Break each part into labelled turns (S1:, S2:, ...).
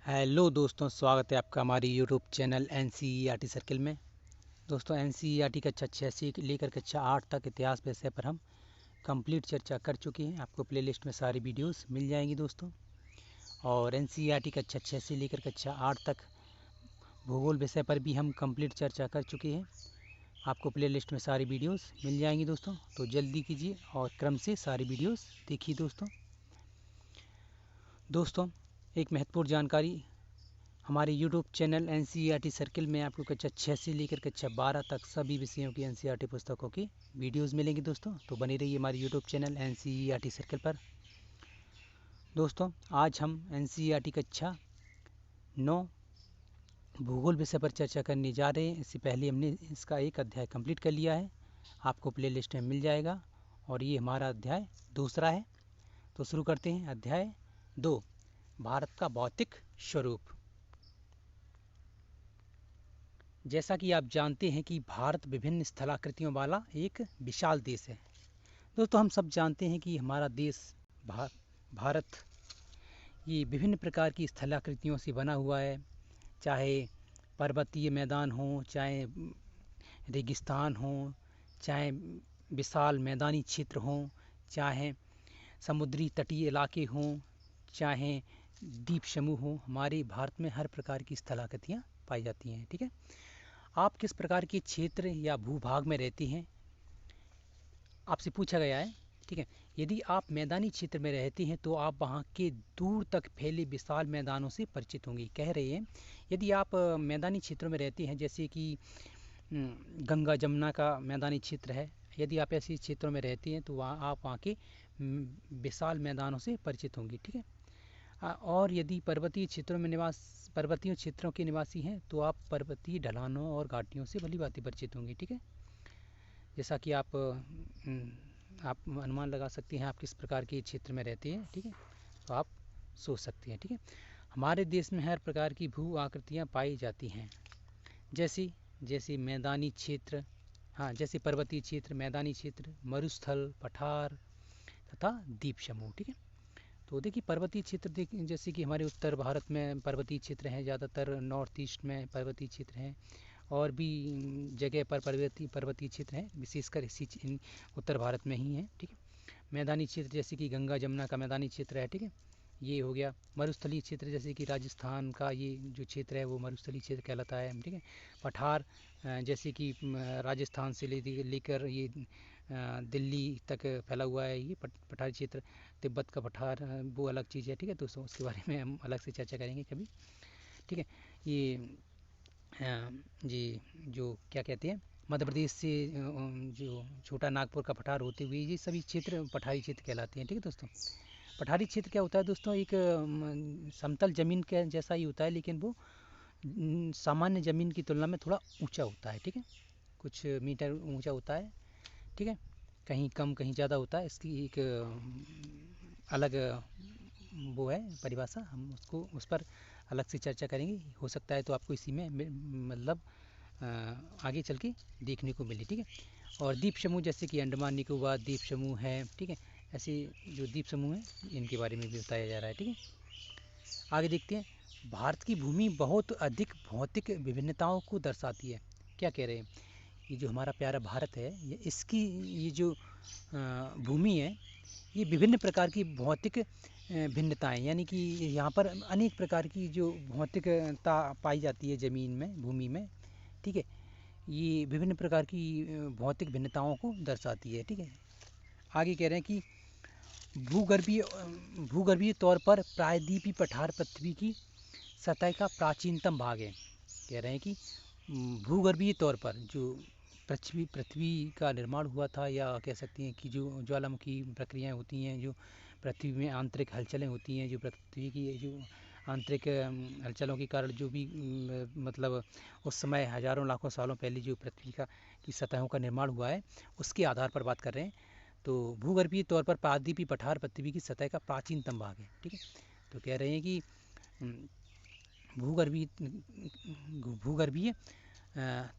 S1: Hello दोस्तों, स्वागत है आपका हमारी यूट्यूब चैनल एनसीईआरटी सर्किल में। दोस्तों, एनसीईआरटी कक्षा 6 से लेकर कक्षा 8 तक इतिहास विषय पर हम कंप्लीट चर्चा कर चुके हैं। आपको प्लेलिस्ट में सारी वीडियोस मिल जाएंगी दोस्तों। और एनसीईआरटी कक्षा 6 से लेकर कक्षा 8 तक भूगोल विषय पर भी हम कंप्लीट चर्चा कर चुके हैं। आपको प्लेलिस्ट में सारी वीडियोस मिल जाएंगी दोस्तों, तो जल्दी कीजिए और क्रम से सारी वीडियोस देखिए दोस्तों, एक महत्वपूर्ण जानकारी, हमारे यूट्यूब चैनल एनसीईआरटी सर्किल में आपको कक्षा 6 से लेकर कक्षा 12 तक सभी विषयों की एनसीईआरटी पुस्तकों की वीडियोस मिलेंगी दोस्तों। तो बने रहिए हमारे यूट्यूब चैनल एनसीईआरटी सर्किल पर। दोस्तों, आज हम एनसीईआरटी कक्षा 9 भूगोल विषय पर चर्चा करने जा रहे हैं। इससे पहले हमने इसका एक अध्याय कंप्लीट कर लिया है, आपको प्ले लिस्ट में मिल जाएगा। और ये हमारा अध्याय दूसरा है। तो शुरू करते हैं। अध्याय 2, भारत का भौतिक स्वरूप। जैसा कि आप जानते हैं कि भारत विभिन्न स्थलाकृतियों वाला एक विशाल देश है। दोस्तों, हम सब जानते हैं कि हमारा देश भारत ये विभिन्न प्रकार की स्थलाकृतियों से बना हुआ है। चाहे पर्वतीय मैदान हो, चाहे रेगिस्तान हो, चाहे विशाल मैदानी क्षेत्र हो, चाहे समुद्री तटीय इलाके हों, चाहे द्वीप समूह हो, हमारे भारत में हर प्रकार की स्थलाकृतियाँ पाई जाती हैं। ठीक है, आप किस प्रकार के क्षेत्र या भूभाग में रहते हैं, आपसे पूछा गया है। ठीक है, यदि आप मैदानी क्षेत्र में रहते हैं तो आप वहाँ के दूर तक फैले विशाल मैदानों से परिचित होंगे। कह रहे हैं, यदि आप मैदानी क्षेत्रों में रहते हैं, जैसे कि गंगा जमुना का मैदानी क्षेत्र है, यदि आप ऐसे क्षेत्रों में रहते हैं तो आप वहाँ के विशाल मैदानों से परिचित होंगे। ठीक है, और यदि पर्वतीय क्षेत्रों के निवासी हैं तो आप पर्वतीय ढलानों और घाटियों से भली भांति परिचित होंगे। ठीक है, जैसा कि आप अनुमान लगा सकते हैं आप किस प्रकार के क्षेत्र में रहते हैं। ठीक है, तो आप सोच सकते हैं। ठीक है, हमारे देश में हर प्रकार की भू आकृतियाँ पाई जाती हैं, जैसे मैदानी क्षेत्र, जैसे पर्वतीय क्षेत्र, मैदानी क्षेत्र, मरुस्थल, पठार तथा द्वीप समूह। ठीक है, तो देखिए पर्वतीय क्षेत्र जैसे कि हमारे उत्तर भारत में पर्वतीय क्षेत्र हैं, ज़्यादातर नॉर्थ ईस्ट में पर्वतीय क्षेत्र हैं, और भी जगह पर पर्वतीय क्षेत्र हैं, विशेषकर इसी उत्तर भारत में ही हैं। ठीक है, मैदानी क्षेत्र जैसे कि गंगा जमुना का मैदानी क्षेत्र है। ठीक है, ये हो गया। मरुस्थलीय क्षेत्र जैसे कि राजस्थान का ये जो क्षेत्र है वो मरुस्थलीय क्षेत्र कहलाता है। ठीक है, पठार जैसे कि राजस्थान से लेकर ये दिल्ली तक फैला हुआ है, ये पठारी क्षेत्र। तिब्बत का पठार वो अलग चीज़ है। ठीक है, तो उसके बारे में हम अलग से चर्चा करेंगे कभी। ठीक है, ये जी जो क्या कहते हैं, मध्य प्रदेश से जो छोटा नागपुर का पठार होते हुए ये सभी क्षेत्र पठारी क्षेत्र कहलाते हैं। ठीक है दोस्तों, पठारी क्षेत्र क्या होता है दोस्तों, एक समतल ज़मीन के जैसा ही होता है, लेकिन वो सामान्य ज़मीन की तुलना में थोड़ा ऊंचा होता है। ठीक है, कुछ मीटर ऊंचा होता है। ठीक है, कहीं कम कहीं ज़्यादा होता है। इसकी एक अलग वो है परिभाषा, हम उस पर अलग से चर्चा करेंगे। हो सकता है तो आपको इसी में मतलब आगे चल के देखने को मिले। ठीक है, और द्वीप समूह जैसे कि अंडमान निकोबार द्वीप समूह है। ठीक है, ऐसे जो द्वीप समूह हैं इनके बारे में भी बताया जा रहा है। ठीक है, आगे देखते हैं। भारत की भूमि बहुत अधिक भौतिक विभिन्नताओं को दर्शाती है। क्या कह रहे हैं, ये जो हमारा प्यारा भारत है, ये जो भूमि है, ये विभिन्न प्रकार की भौतिक भिन्नताएं, यानी कि यहाँ पर अनेक प्रकार की जो भौतिकता पाई जाती है ज़मीन में, भूमि में। ठीक है, ये विभिन्न प्रकार की भौतिक भिन्नताओं को दर्शाती है। ठीक है, आगे कह रहे हैं कि भूगर्भीय तौर पर प्रायद्वीपीय पठार पृथ्वी की सतह का प्राचीनतम भाग है। कह रहे हैं कि भूगर्भीय तौर पर जो पृथ्वी का निर्माण हुआ था, या कह सकते हैं कि जो ज्वालामुखी प्रक्रियाएं होती हैं, जो पृथ्वी में आंतरिक हलचलें होती हैं, जो पृथ्वी की जो आंतरिक हलचलों के कारण जो भी मतलब उस समय हज़ारों लाखों सालों पहले जो पृथ्वी की सतहों का निर्माण हुआ है, उसके आधार पर बात कर रहे हैं। तो भूगर्भीय तौर पर प्रायद्वीपीय पठार पृथ्वी की सतह का प्राचीनतम भाग है। ठीक है, तो कह रहे हैं कि भूगर्भीय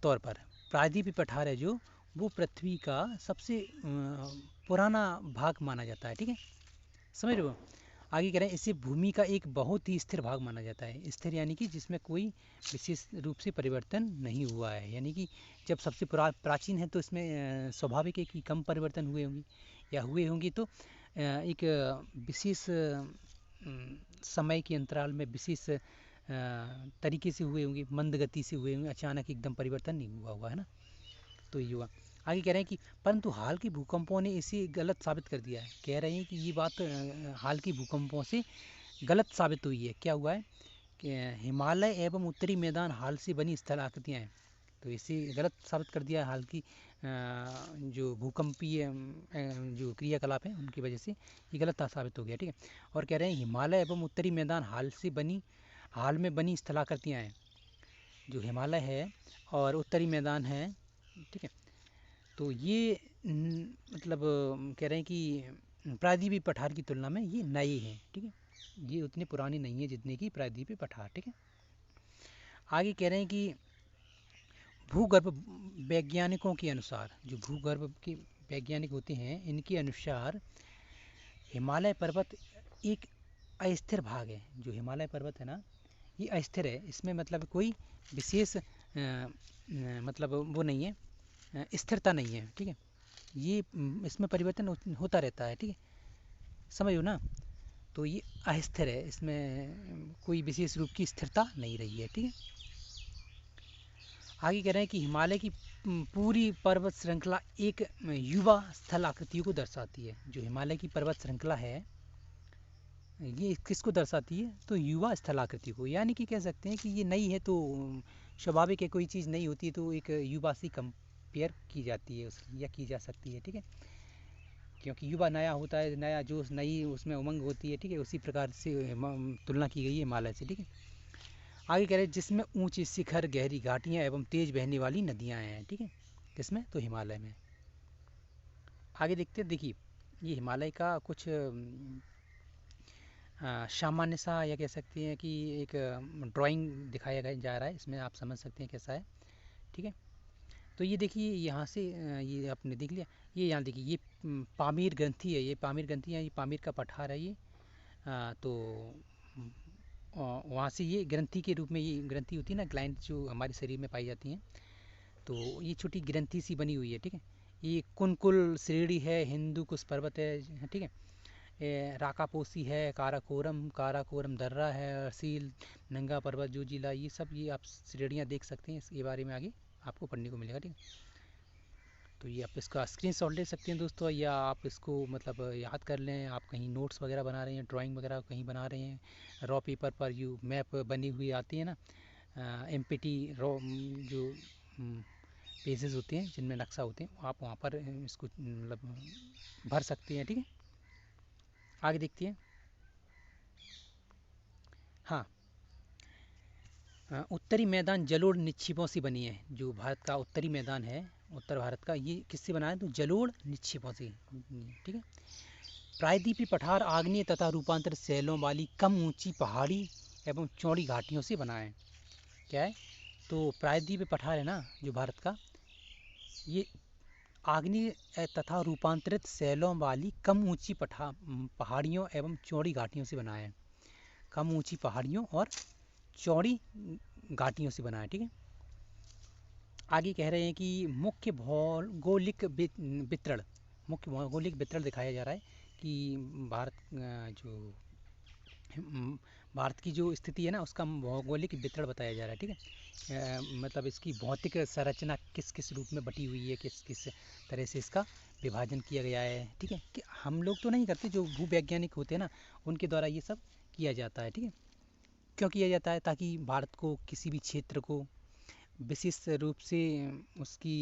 S1: तौर पर प्रायद्वीपीय पठार है जो, वो पृथ्वी का सबसे पुराना भाग माना जाता है। ठीक है, समझ रहे हो। आगे कह रहे हैं इसे भूमि का एक बहुत ही स्थिर भाग माना जाता है। स्थिर यानी कि जिसमें कोई विशेष रूप से परिवर्तन नहीं हुआ है, यानी कि जब सबसे प्राचीन है तो इसमें स्वाभाविक है कि कम परिवर्तन हुए होंगे, या हुए होंगे तो एक विशेष समय के अंतराल में विशेष तरीके से हुए होंगे, मंद गति से हुए होंगे, अचानक एकदम परिवर्तन नहीं हुआ हुआ है ना। तो ये हुआ। आगे कह रहे हैं कि परंतु हाल के भूकंपों ने इसे गलत साबित कर दिया है। कह रहे हैं कि ये बात हाल के भूकंपों से गलत साबित हुई है। क्या हुआ है कि हिमालय एवं उत्तरी मैदान हाल से बनी स्थल आकृतियाँ हैं, तो इसे गलत साबित कर दिया है। हाल की जो भूकंपीय जो क्रियाकलाप हैं उनकी वजह से ये गलत साबित हो गया, ठीक है। और कह रहे हैं हिमालय एवं उत्तरी मैदान हाल में बनी स्थलाकृतियाँ हैं, जो हिमालय है और उत्तरी मैदान है, ठीक है। तो ये मतलब कह रहे हैं कि प्रायद्वीपीय पठार की तुलना में ये नए हैं, ठीक है। ये उतने पुराने नहीं है जितने की प्रायद्वीपीय पठार, ठीक है। आगे कह रहे हैं कि भूगर्भ वैज्ञानिकों के अनुसार, जो भूगर्भ के वैज्ञानिक होते हैं इनके अनुसार हिमालय पर्वत एक अस्थिर भाग है। जो हिमालय पर्वत है ना ये अस्थिर है, इसमें मतलब कोई विशेष मतलब वो नहीं है, स्थिरता नहीं है, ठीक है। ये इसमें परिवर्तन होता रहता है, ठीक है, समझो ना। तो ये अस्थिर है, इसमें कोई विशेष रूप की स्थिरता नहीं रही है, ठीक है। आगे कह रहे हैं कि हिमालय की पूरी पर्वत श्रृंखला एक युवा स्थल आकृतियों को दर्शाती है। जो हिमालय की पर्वत श्रृंखला है ये किसको दर्शाती है, तो युवा स्थल आकृति को। यानी कि कह सकते हैं कि ये नई है तो स्वाभाविक है, कोई चीज़ नई होती है तो एक युवा से कंपेयर की जाती है उसकी, या की जा सकती है, ठीक है। क्योंकि युवा नया होता है, नया जोश, नई उसमें उमंग होती है, ठीक है। उसी प्रकार से तुलना की गई है हिमालय से, ठीक है। आगे कह रहे हैं जिसमें ऊंचे शिखर, गहरी घाटियाँ एवं तेज बहने वाली नदियाँ हैं, ठीक है। किसमें, तो हिमालय में। आगे देखते हैं, देखिए ये हिमालय का कुछ सामान्य सा, या कह सकते हैं कि एक ड्राइंग दिखाया जा रहा है, इसमें आप समझ सकते हैं कैसा है, ठीक है। तो ये देखिए यहाँ से ये आपने देख लिया, ये यहाँ देखिए ये पामीर ग्रंथि है, ये पामीर ग्रंथि है, ये पामीर का पठार है ये। तो वहाँ से ये ग्रंथि के रूप में, ये ग्रंथि होती है ना ग्लैंड जो हमारे शरीर में पाई जाती हैं, तो ये छोटी ग्रंथि सी बनी हुई है, ठीक है। ये कुनकुल श्रेणी है, हिंदू कुश पर्वत है, ठीक है। राकापोसी है, काराकोरम काराकोरम दर्रा है, असील नंगा पर्वत, जोजिला, ये सब ये आप श्रेणियाँ देख सकते हैं, इसके बारे में आगे आपको पढ़ने को मिलेगा, ठीक है। तो ये आप इसका स्क्रीनशॉट ले सकते हैं दोस्तों, या आप इसको मतलब याद कर लें। आप कहीं नोट्स वगैरह बना रहे हैं, ड्राइंग वगैरह कहीं बना रहे हैं, रॉ पेपर पर यू मैप बनी हुई आती है ना, एमपीटी रॉ जो पेजेस होते हैं जिनमें नक्शा होते हैं, आप वहाँ पर इसको मतलब भर सकते हैं, ठीक है। आगे देखते हैं। हाँ, उत्तरी मैदान जलोढ़ निक्षेपों से बनी है। जो भारत का उत्तरी मैदान है, उत्तर भारत का, ये किससे बना है, तो जलोढ़ निक्षेपों से, ठीक है। प्रायद्वीपीय पठार आग्नेय तथा रूपांतरित शैलों वाली कम ऊंची पहाड़ी एवं चौड़ी घाटियों से बना है। क्या है, तो प्रायद्वीपीय पठार है ना जो भारत का, ये आग्नेय तथा रूपांतरित शैलों वाली कम ऊंची पहाड़ियों एवं चौड़ी घाटियों से बना है। कम ऊंची पहाड़ियों और चौड़ी घाटियों से बना है, ठीक है। आगे कह रहे हैं कि मुख्य भौगोलिक वितरण, मुख्य भौगोलिक वितरण दिखाया जा रहा है कि जो भारत की जो स्थिति है ना उसका भौगोलिक वितरण बताया जा रहा है, ठीक है। मतलब इसकी भौतिक संरचना किस किस रूप में बटी हुई है, किस किस तरह से इसका विभाजन किया गया है, ठीक है। कि हम लोग तो नहीं करते, जो भूवैज्ञानिक होते हैं ना उनके द्वारा ये सब किया जाता है, ठीक है। क्यों किया जाता है, ताकि भारत को, किसी भी क्षेत्र को विशेष रूप से उसकी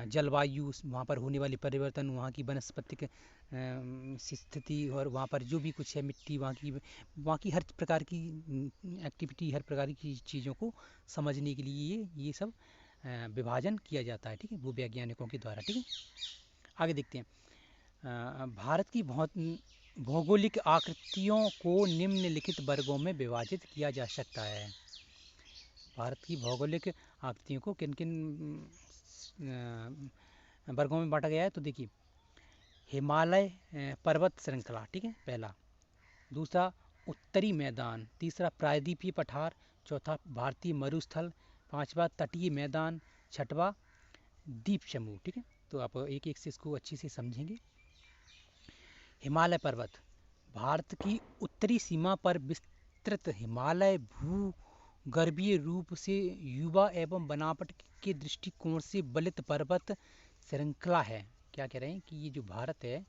S1: जलवायु, वहाँ पर होने वाले परिवर्तन, वहाँ की वनस्पतिक स्थिति, और वहाँ पर जो भी कुछ है मिट्टी, वहाँ की हर प्रकार की एक्टिविटी, हर प्रकार की चीज़ों को समझने के लिए ये सब विभाजन किया जाता है, ठीक है, भूवैज्ञानिकों के द्वारा, ठीक है। आगे देखते हैं। भारत की भौगोलिक आकृतियों को निम्नलिखित वर्गों में विभाजित किया जा सकता है। भारत की भौगोलिक आकृतियों को किन किन वर्गों में बांटा गया है, तो देखिए हिमालय पर्वत श्रृंखला, ठीक है, पहला। दूसरा उत्तरी मैदान, तीसरा प्रायद्वीपीय पठार, चौथा भारतीय मरुस्थल, पांचवा तटीय मैदान, छठवा द्वीप समूह। ठीक है, तो आप एक एक से इसको अच्छे से समझेंगे। हिमालय पर्वत, भारत की उत्तरी सीमा पर विस्तृत हिमालय भूगर्भीय रूप से युवा एवं बनावट के दृष्टिकोण से बलित पर्वत श्रृंखला है। क्या कह रहे हैं कि ये जो भारत है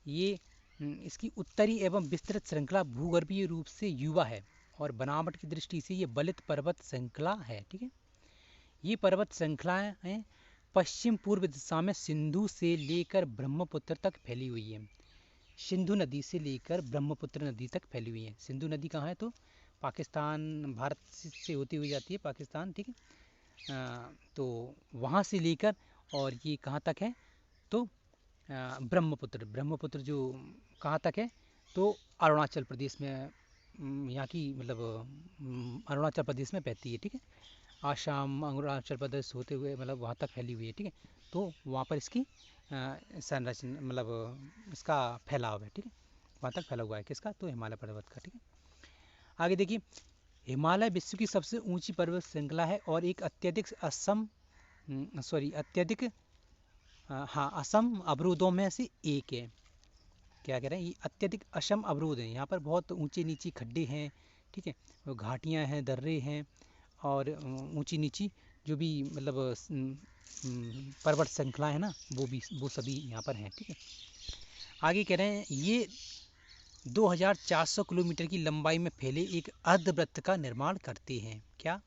S1: ये इसकी उत्तरी एवं विस्तृत श्रृंखला भूगर्भीय रूप से युवा है और बनावट की दृष्टि से ये बलित पर्वत श्रृंखला है। ठीक है, ये पर्वत श्रृंखलाएं पश्चिम पूर्व दिशा में सिंधु से लेकर ब्रह्मपुत्र तक फैली हुई है। सिंधु नदी से लेकर ब्रह्मपुत्र नदी तक फैली हुई है। सिंधु नदी कहाँ है? तो पाकिस्तान, भारत से होती हुई जाती है पाकिस्तान। ठीक है, तो वहाँ से लेकर और ये कहाँ तक है? तो ब्रह्मपुत्र जो कहाँ तक है? तो अरुणाचल प्रदेश में, यहाँ की मतलब अरुणाचल प्रदेश में बहती है। ठीक है, आसाम, अरुणाचल प्रदेश होते हुए मतलब वहाँ तक फैली हुई है। ठीक है, तो वहाँ पर इसकी संरचना मतलब इसका फैलाव है। ठीक है, वहाँ तक फैला हुआ है किसका? तो हिमालय पर्वत का। ठीक है, आगे देखिए, हिमालय विश्व की सबसे ऊंची पर्वत श्रृंखला है और एक अत्यधिक असम अवरोधों में से एक है। क्या कह रहे हैं? ये अत्यधिक असम अवरोध है। यहाँ पर बहुत ऊंचे नीचे खड्डे हैं। ठीक है, घाटियाँ हैं, दर्रे हैं और ऊंची नीची जो भी मतलब पर्वत श्रृंखला है ना, वो सभी यहाँ पर हैं। ठीक है, आगे कह रहे हैं ये 2400 किलोमीटर की लंबाई में फैले एक अर्धवृत्त का निर्माण करते हैं। क्या?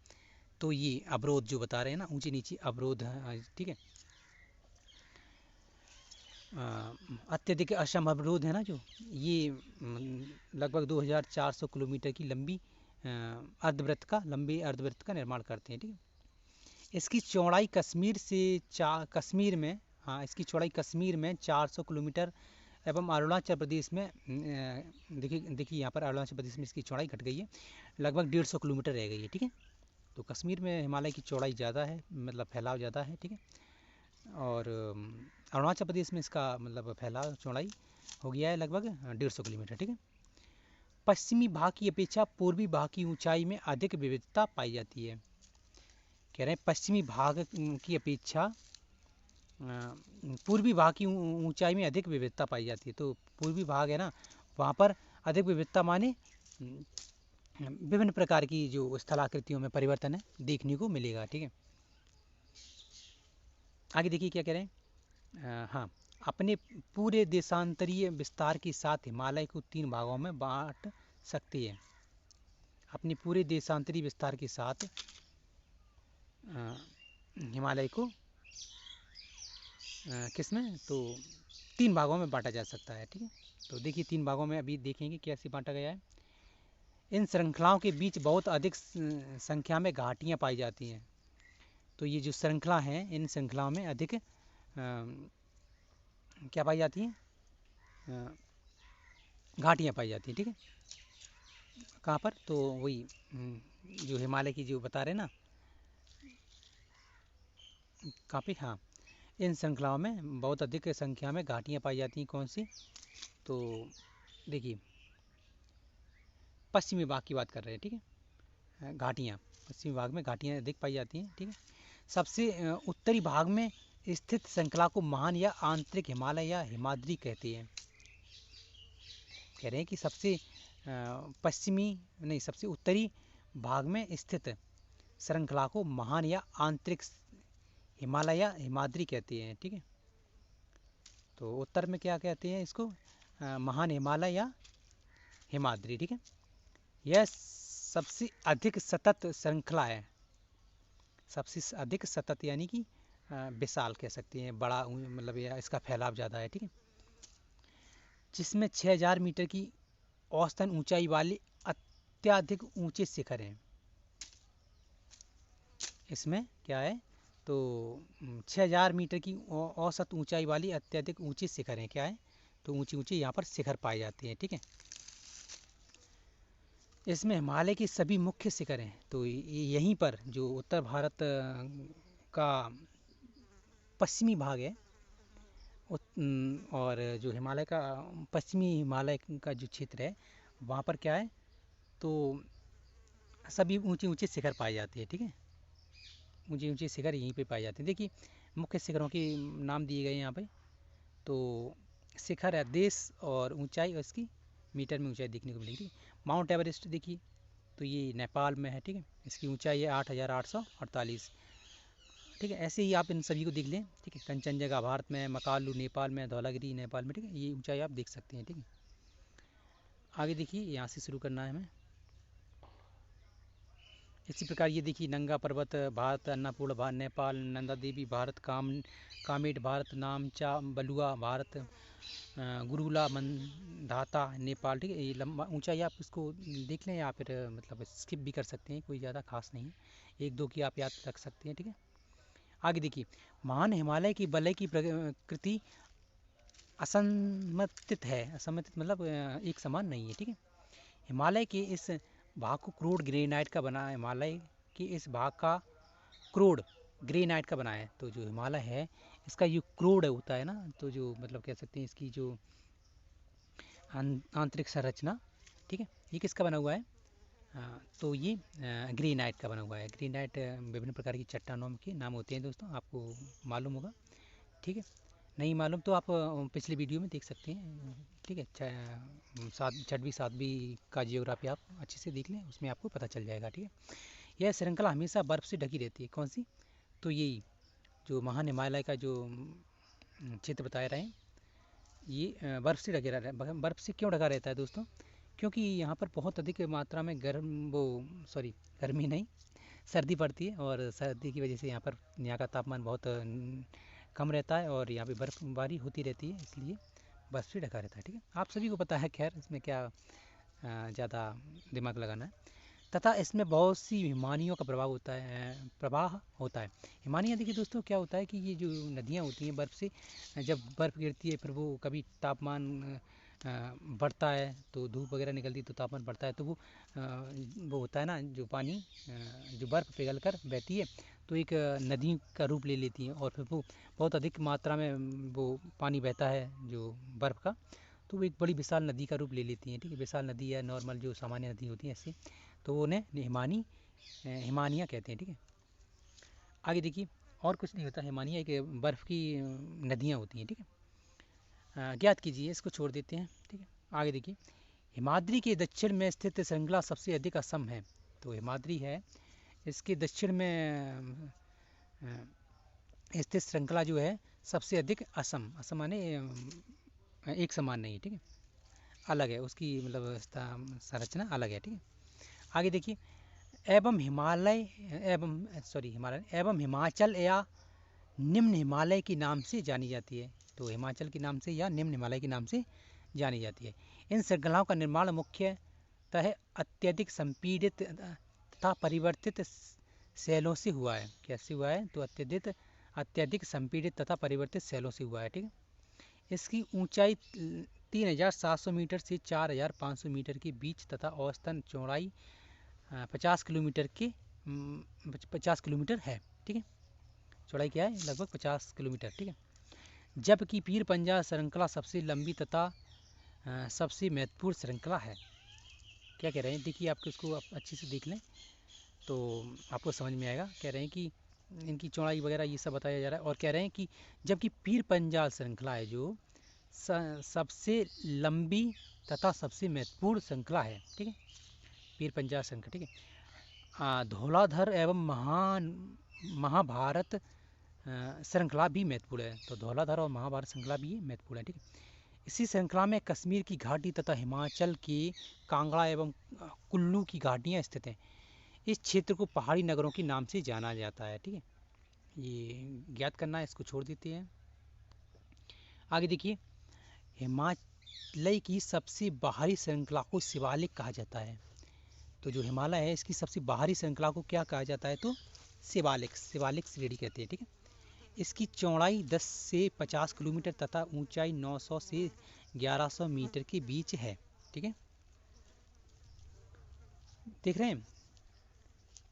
S1: तो ये अवरोध जो बता रहे हैं ना, ऊंची नीची अवरोध है। ठीक है, अत्यधिक असम अवरोध है ना, जो ये लगभग 2400 किलोमीटर की लंबी लंबे अर्धवृत्त का निर्माण करते हैं। ठीक है, इसकी चौड़ाई कश्मीर में, हाँ, इसकी चौड़ाई कश्मीर में 400 किलोमीटर एवं अरुणाचल प्रदेश में देखिए यहाँ पर अरुणाचल प्रदेश में इसकी चौड़ाई घट गई है, लगभग 150 किलोमीटर रह गई है। ठीक है, तो कश्मीर में हिमालय की चौड़ाई ज़्यादा है, मतलब फैलाव ज़्यादा है। ठीक है, और अरुणाचल प्रदेश में इसका मतलब फैलाव चौड़ाई हो गया है लगभग 150 किलोमीटर। ठीक है, पश्चिमी भाग की अपेक्षा पूर्वी भाग की ऊंचाई में अधिक विविधता पाई जाती है। कह रहे हैं पश्चिमी भाग की अपेक्षा पूर्वी भाग की ऊंचाई में अधिक विविधता पाई जाती है। तो पूर्वी भाग है ना, वहाँ पर अधिक विविधता माने विभिन्न प्रकार की जो स्थलाकृतियों में परिवर्तन है देखने को मिलेगा। ठीक है, आगे देखिए क्या कह रहे हैं। हाँ, अपने पूरे देशांतरीय विस्तार के साथ हिमालय को 3 भागों में बांट सकते हैं। अपने पूरे देशांतरीय विस्तार के साथ हिमालय को किसमें? तो 3 भागों में बांटा जा सकता है। ठीक है, तो देखिए 3 भागों में अभी देखेंगे कैसे बांटा गया है। इन श्रृंखलाओं के बीच बहुत अधिक संख्या में घाटियाँ पाई जाती हैं। तो ये जो श्रृंखला हैं, इन श्रृंखलाओं में अधिक क्या पाई जाती हैं? घाटियाँ पाई जाती हैं। ठीक है, कहाँ पर? तो वही जो हिमालय की जो बता रहे ना, कहाँ पे? हाँ, इन श्रृंखलाओं में बहुत अधिक संख्या में घाटियाँ पाई जाती हैं। कौन सी? तो देखिए पश्चिमी भाग की बात कर रहे हैं। ठीक है, घाटियाँ, पश्चिमी भाग में घाटियाँ अधिक पाई जाती हैं। ठीक है, सबसे उत्तरी भाग में स्थित श्रृंखला को महान या आंतरिक हिमालय या हिमाद्री कहते हैं। कह रहे हैं कि सबसे उत्तरी भाग में स्थित श्रृंखला को महान या आंतरिक हिमालय या हिमाद्री कहते हैं। ठीक है, तो उत्तर में क्या कहते हैं इसको? महान हिमालय या हिमाद्री। ठीक है, यह सबसे अधिक सतत श्रृंखला है। सबसे अधिक सतत यानी कि विशाल कह सकते हैं, बड़ा मतलब या इसका फैलाव ज़्यादा है। ठीक है, जिसमें 6000 मीटर की औसतन ऊंचाई वाले अत्यधिक ऊंचे शिखर हैं। इसमें क्या है? तो 6000 मीटर की औसत ऊंचाई वाली अत्यधिक ऊंचे शिखर हैं। क्या है? तो ऊंची ऊंची यहाँ पर शिखर पाए जाते हैं। ठीक है, इसमें हिमालय के सभी मुख्य शिखर हैं। तो यहीं पर जो उत्तर भारत का पश्चिमी भाग है और जो हिमालय का पश्चिमी हिमालय का जो क्षेत्र है वहाँ पर क्या है, तो सभी ऊंचे ऊंचे शिखर पाए जाते हैं, ठीक है। ऊंचे ऊंचे शिखर यहीं पे पाए जाते हैं। देखिए मुख्य शिखरों के नाम दिए गए हैं यहाँ पे। तो शिखर है देश और ऊंचाई और इसकी मीटर में ऊंचाई देखने को मिलेगी। माउंट एवरेस्ट देखिए, तो ये नेपाल में है, ठीक है। इसकी ऊंचाई है 8,848, ठीक है। ऐसे ही आप इन सभी को देख लें, ठीक है। कंचनजंगा भारत में है, मकालू नेपाल में, धौलागिरी नेपाल में, ठीक है। ये ऊंचाई आप देख सकते हैं, ठीक है। आगे देखिए, यहाँ से शुरू करना है हमें। इसी प्रकार ये देखिए, नंगा पर्वत भारत, अन्नपूर्ण भारत नेपाल, नंदा देवी भारत, कामेट भारत, नामचा बलुआ भारत, गुरुला मंदाता नेपाल, ठीक है। ये लंबा ऊंचाई आप इसको देख लें या फिर मतलब स्किप भी कर सकते हैं, कोई ज़्यादा खास नहीं है। एक दो की आप याद रख सकते हैं, ठीक है। आगे देखिए, महान हिमालय की वलय की प्रकृति असममित है। असममित मतलब एक समान नहीं है, ठीक है। हिमालय के इस भाग को क्रूड ग्रेनाइट का बना है। हिमालय के इस भाग का क्रूड ग्रेनाइट का बना है। तो जो हिमालय है इसका जो क्रूड होता है ना, तो जो मतलब कह सकते हैं इसकी जो आंतरिक संरचना, ठीक है, ये किसका बना हुआ है? तो ये ग्रेनाइट का बना हुआ है। ग्रेनाइट विभिन्न प्रकार की चट्टानों के नाम होते हैं दोस्तों, आपको मालूम होगा, ठीक है। नहीं मालूम तो आप पिछले वीडियो में देख सकते हैं, ठीक है। छठवीं सातवीं का जियोग्राफी आप अच्छे से देख लें, उसमें आपको पता चल जाएगा, ठीक है। यह श्रृंखला हमेशा बर्फ़ से ढकी रहती है। कौन सी? तो यही जो महान हिमालय का जो क्षेत्र बताए रहे हैं, ये बर्फ़ से ढके रहता है। बर्फ़ से क्यों ढका रहता है दोस्तों? क्योंकि यहाँ पर बहुत अधिक मात्रा में गर्मी नहीं, सर्दी पड़ती है, और सर्दी की वजह से यहाँ का तापमान बहुत कम रहता है, और यहाँ पे बर्फबारी होती रहती है, इसलिए बर्फ़ से ढका रहता है, ठीक है। आप सभी को पता है, खैर इसमें क्या ज़्यादा दिमाग लगाना है। तथा इसमें बहुत सी हिमानियों का प्रवाह होता है। हिमानियाँ देखिए दोस्तों, क्या होता है कि ये जो नदियाँ होती हैं बर्फ़ से, जब बर्फ़ गिरती है फिर वो कभी तापमान बढ़ता है, तो धूप वगैरह निकलती है तो तापमान बढ़ता है, तो वो होता है ना, जो पानी जो बर्फ़ पिघल कर बहती है तो एक नदी का रूप ले लेती है, और फिर वो बहुत अधिक मात्रा में वो पानी बहता है जो बर्फ़ का, तो वो एक बड़ी विशाल नदी का रूप ले लेती हैं, ठीक है। विशाल नदी या नॉर्मल जो सामान्य नदी होती है ऐसे, तो उन्हें हिमानियाँ कहते हैं, ठीक है। आगे देखिए, और कुछ नहीं होता, हिमानियाँ एक बर्फ़ की नदियाँ होती हैं, ठीक है। ज्ञात कीजिए, इसको छोड़ देते हैं, ठीक है। आगे देखिए, हिमाद्री के दक्षिण में स्थित श्रृंखला सबसे अधिक असम है। तो हिमाद्री है, इसके दक्षिण में स्थित श्रृंखला जो है सबसे अधिक असम। असम माने एक समान नहीं है, ठीक है, अलग है, उसकी मतलब संरचना अलग है, ठीक है। आगे देखिए, एवं हिमाचल या निम्न हिमालय के नाम से जानी जाती है। तो हिमाचल के नाम से या निम्न हिमालय के नाम से जानी जाती है। इन श्रृंखलाओं का निर्माण मुख्यतः अत्यधिक संपीड़ित तथा परिवर्तित शैलों से हुआ है। कैसे हुआ है? तो अत्यधिक संपीड़ित तथा परिवर्तित शैलों से हुआ है, ठीक है। इसकी ऊंचाई 3,700 मीटर से 4,500 मीटर के बीच तथा औसतन चौड़ाई 50 किलोमीटर है, ठीक है। चौड़ाई क्या है? लगभग 50 किलोमीटर, ठीक है। जबकि पीर पंजाल श्रृंखला सबसे लंबी तथा सबसे महत्वपूर्ण श्रृंखला है। क्या कह रहे हैं? देखिए, आपको इसको आप अच्छे से देख लें तो आपको समझ में आएगा। कह रहे हैं कि इनकी चौड़ाई वगैरह ये सब बताया जा रहा है, और कह रहे हैं कि जबकि पीर पंजाल श्रृंखला है जो सबसे लंबी तथा सबसे महत्वपूर्ण श्रृंखला है, ठीक है, पीर पंजाल श्रृंखला, ठीक है। धौलाधर एवं महाभारत श्रृंखला भी महत्वपूर्ण है। तो धौलाधर और महाभारत श्रृंखला भी महत्वपूर्ण है, ठीक है। इसी श्रृंखला में कश्मीर की घाटी तथा हिमाचल के कांगड़ा एवं कुल्लू की घाटियाँ स्थित हैं। इस क्षेत्र को पहाड़ी नगरों के नाम से जाना जाता है, ठीक है। ये ज्ञात करना है, इसको छोड़ देते हैं। आगे देखिए, हिमालय की सबसे बाहरी श्रृंखला को शिवालिक कहा जाता है। तो जो हिमालय है इसकी सबसे बाहरी श्रृंखला को क्या कहा जाता है? तो शिवालिक श्रेणी कहते हैं, ठीक है। इसकी चौड़ाई 10 से 50 किलोमीटर तथा ऊंचाई 900 से 1100 मीटर के बीच है, ठीक है। देख रहे हैं?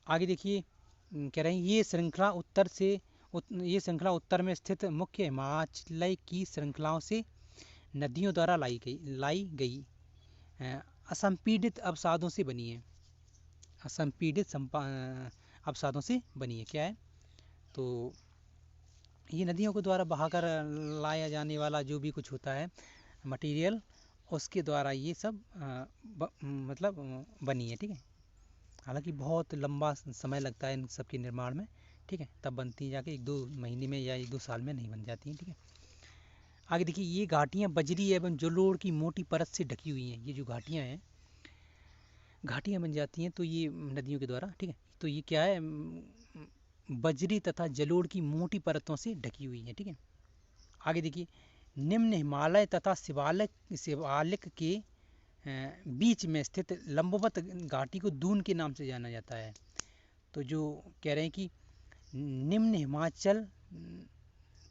S1: आगे देखिए, कह रहे हैं ये श्रृंखला उत्तर में स्थित मुख्य हिमालय की श्रृंखलाओं से नदियों द्वारा लाई गई असंपीडित अवसादों से बनी है, असंपीडित अवसादों से बनी है। क्या है? तो ये नदियों के द्वारा बहाकर लाया जाने वाला जो भी कुछ होता है मटेरियल, उसके द्वारा ये सब मतलब बनी है। ठीक है, हालांकि बहुत लंबा समय लगता है इन सब के निर्माण में। ठीक है, तब बनती है, जाके 1-2 महीने में या 1-2 साल में नहीं बन जाती हैं। ठीक है, आगे देखिए, ये घाटियाँ बजरी एवं जलोढ़ की मोटी परत से ढकी हुई हैं। ये जो घाटियाँ हैं, घाटियाँ बन जाती हैं तो ये नदियों के द्वारा। ठीक है, तो ये क्या है, बजरी तथा जलोढ़ की मोटी परतों से ढकी हुई है। ठीक है, आगे देखिए, निम्न हिमालय तथा शिवालिक शिवालिक के बीच में स्थित लंबवत घाटी को दून के नाम से जाना जाता है। तो जो कह रहे हैं कि निम्न हिमाचल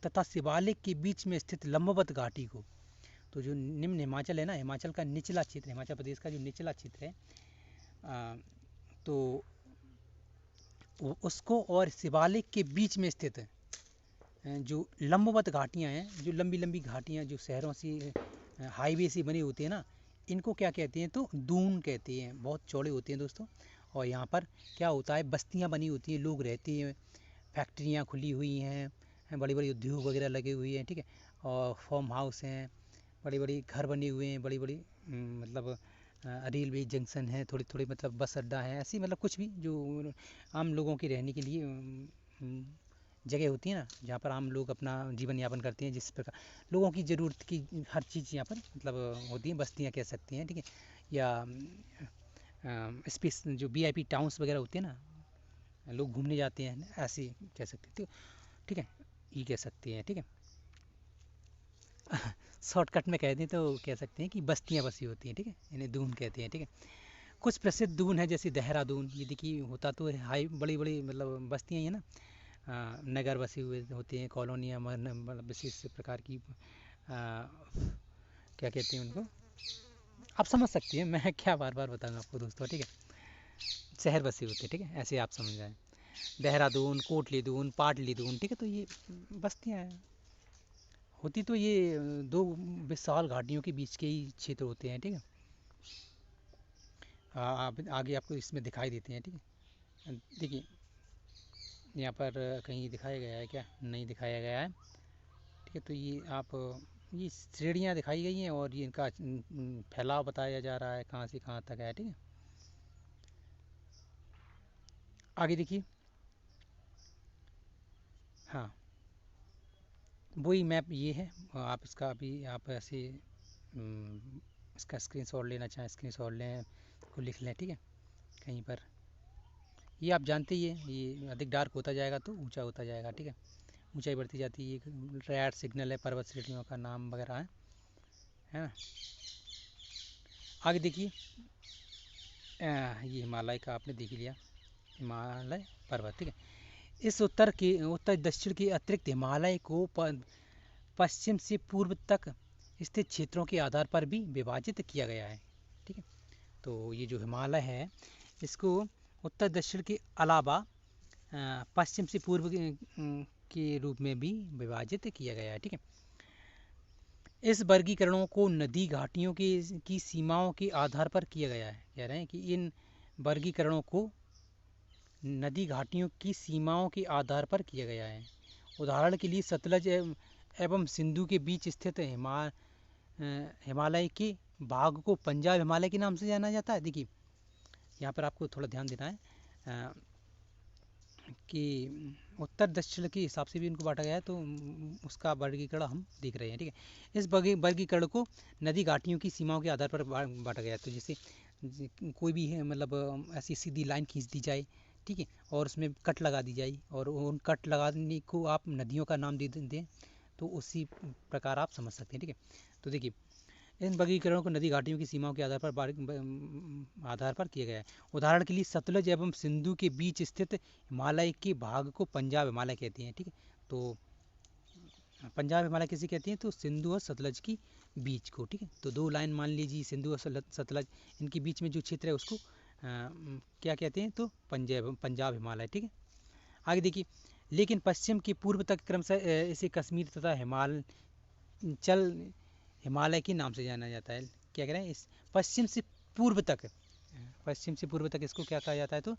S1: तथा शिवालिक के बीच में स्थित लंबवत घाटी को, तो जो निम्न हिमाचल है ना, हिमाचल का निचला क्षेत्र, हिमाचल प्रदेश का जो निचला क्षेत्र है, तो उसको, और शिवालिक के बीच में स्थित जो लंबवत घाटियाँ हैं, जो लंबी लंबी घाटियाँ जो शहरों से हाईवे से बनी होती है ना, इनको क्या कहते हैं? तो दून कहते हैं। बहुत चौड़े होते हैं दोस्तों, और यहाँ पर क्या होता है, बस्तियाँ बनी होती हैं, लोग रहते हैं, फैक्ट्रियाँ खुली हुई हैं, बड़ी बड़ी उद्योग वगैरह लगे हुए हैं। ठीक है, और फार्म हाउस हैं, बड़ी बड़ी घर बने हुए हैं, बड़ी बड़ी मतलब रेलवे जंक्शन है, थोड़ी थोड़ी मतलब बस अड्डा है, ऐसी मतलब कुछ भी जो आम लोगों के रहने के लिए जगह होती है ना, जहाँ पर आम लोग अपना जीवन यापन करते हैं, जिस प्रकार लोगों की ज़रूरत की हर चीज़ यहाँ पर मतलब होती है, बस्तियाँ कह सकती हैं। ठीक है, या स्पेस जो VIP टाउन्स वगैरह होते हैं ना, लोग घूमने जाते हैं, ऐसे कह सकते हैं। ठीक है, ये कह सकते हैं। ठीक है, शॉर्टकट में कह दें तो कह सकते हैं कि बस्तियाँ बसी होती हैं। ठीक है, इन्हें दून कहते हैं। ठीक है, कुछ प्रसिद्ध दून है, जैसे देहरादून, ये देखिए होता तो हाई बड़ी बड़ी मतलब बस्तियाँ ही हैं ना, नगर बसे हुए होते हैं, कॉलोनियाँ, मतलब विशेष प्रकार की क्या कहते हैं उनको, आप समझ सकती हैं, मैं क्या बार बार बताऊंगा आपको दोस्तों। ठीक है, शहर बसे होते हैं। ठीक है, ऐसे आप समझ जाएं, देहरादून, कोटली दून, पाटली दून। ठीक है, तो ये बस्तियाँ हैं। होती तो ये दो विशाल घाटियों के बीच के ही क्षेत्र होते हैं। ठीक है, आप आगे आपको इसमें दिखाई देते हैं। ठीक है, देखिए यहाँ पर कहीं दिखाया गया है क्या? नहीं दिखाया गया है। ठीक है, तो ये आप ये श्रेणियाँ दिखाई गई हैं, और ये इनका फैलाव बताया जा रहा है, कहाँ से कहाँ तक है। ठीक है, आगे देखिए, हाँ, वही मैप ये है। आप इसका अभी आप ऐसे इसका स्क्रीनशॉट लेना चाहें, स्क्रीनशॉट लें, को लिख लें। ठीक है, कहीं पर ये आप जानते ही हैं, ये अधिक डार्क होता जाएगा तो ऊंचा होता जाएगा। ठीक है, ऊंचाई बढ़ती जाती है, ये रेड सिग्नल है, पर्वत श्रेणियों का नाम वगैरह है ना। आगे देखिए, ये हिमालय का आपने देख लिया, हिमालय पर्वत। ठीक है, इस उत्तर दक्षिण के अतिरिक्त हिमालय को पश्चिम से पूर्व तक स्थित क्षेत्रों के आधार पर भी विभाजित किया गया है। ठीक है, तो ये जो हिमालय है, इसको उत्तर दक्षिण के अलावा पश्चिम से पूर्व के रूप में भी विभाजित किया गया है। ठीक है, इस वर्गीकरणों को नदी घाटियों की सीमाओं के आधार पर किया गया है। कह रहे हैं कि इन वर्गीकरणों को नदी घाटियों की सीमाओं के आधार पर किया गया है। उदाहरण के लिए सतलज एवं सिंधु के बीच स्थित हिमालय के भाग को पंजाब हिमालय के नाम से जाना जाता है। देखिए यहाँ पर आपको थोड़ा ध्यान देना है कि उत्तर दक्षिण के हिसाब से भी इनको बांटा गया है, तो उसका वर्गीकरण हम देख रहे हैं। ठीक है, इस वर्गीकरण को नदी घाटियों की सीमाओं के आधार पर बांटा गया है। तो जैसे कोई भी है मतलब ऐसी सीधी लाइन खींच दी जाए, ठीक है, और उसमें कट लगा दी जाए, और उन कट लगाने को आप नदियों का नाम दे दें, तो उसी प्रकार आप समझ सकते हैं। ठीक है, तो देखिए इन वर्गीकरणों को नदी घाटियों की सीमाओं के आधार पर किया गया है। उदाहरण के लिए सतलज एवं सिंधु के बीच स्थित हिमालय के भाग को पंजाब हिमालय कहते हैं। ठीक है, तो पंजाब हिमालय किसे कहते हैं? तो सिंधु और सतलज की बीच को। ठीक है, तो दो लाइन मान लीजिए, सिंधु और सतलज, इनके बीच में जो क्षेत्र है उसको क्या कहते हैं? तो पंजाब हिमालय। ठीक है, आगे देखिए, लेकिन पश्चिम के पूर्व तक क्रमशः इसे कश्मीर तथा हिमालय के नाम से जाना जाता है। क्या कह रहे हैं? इस पश्चिम से पूर्व तक, पश्चिम से पूर्व तक इसको क्या कहा जाता है, तो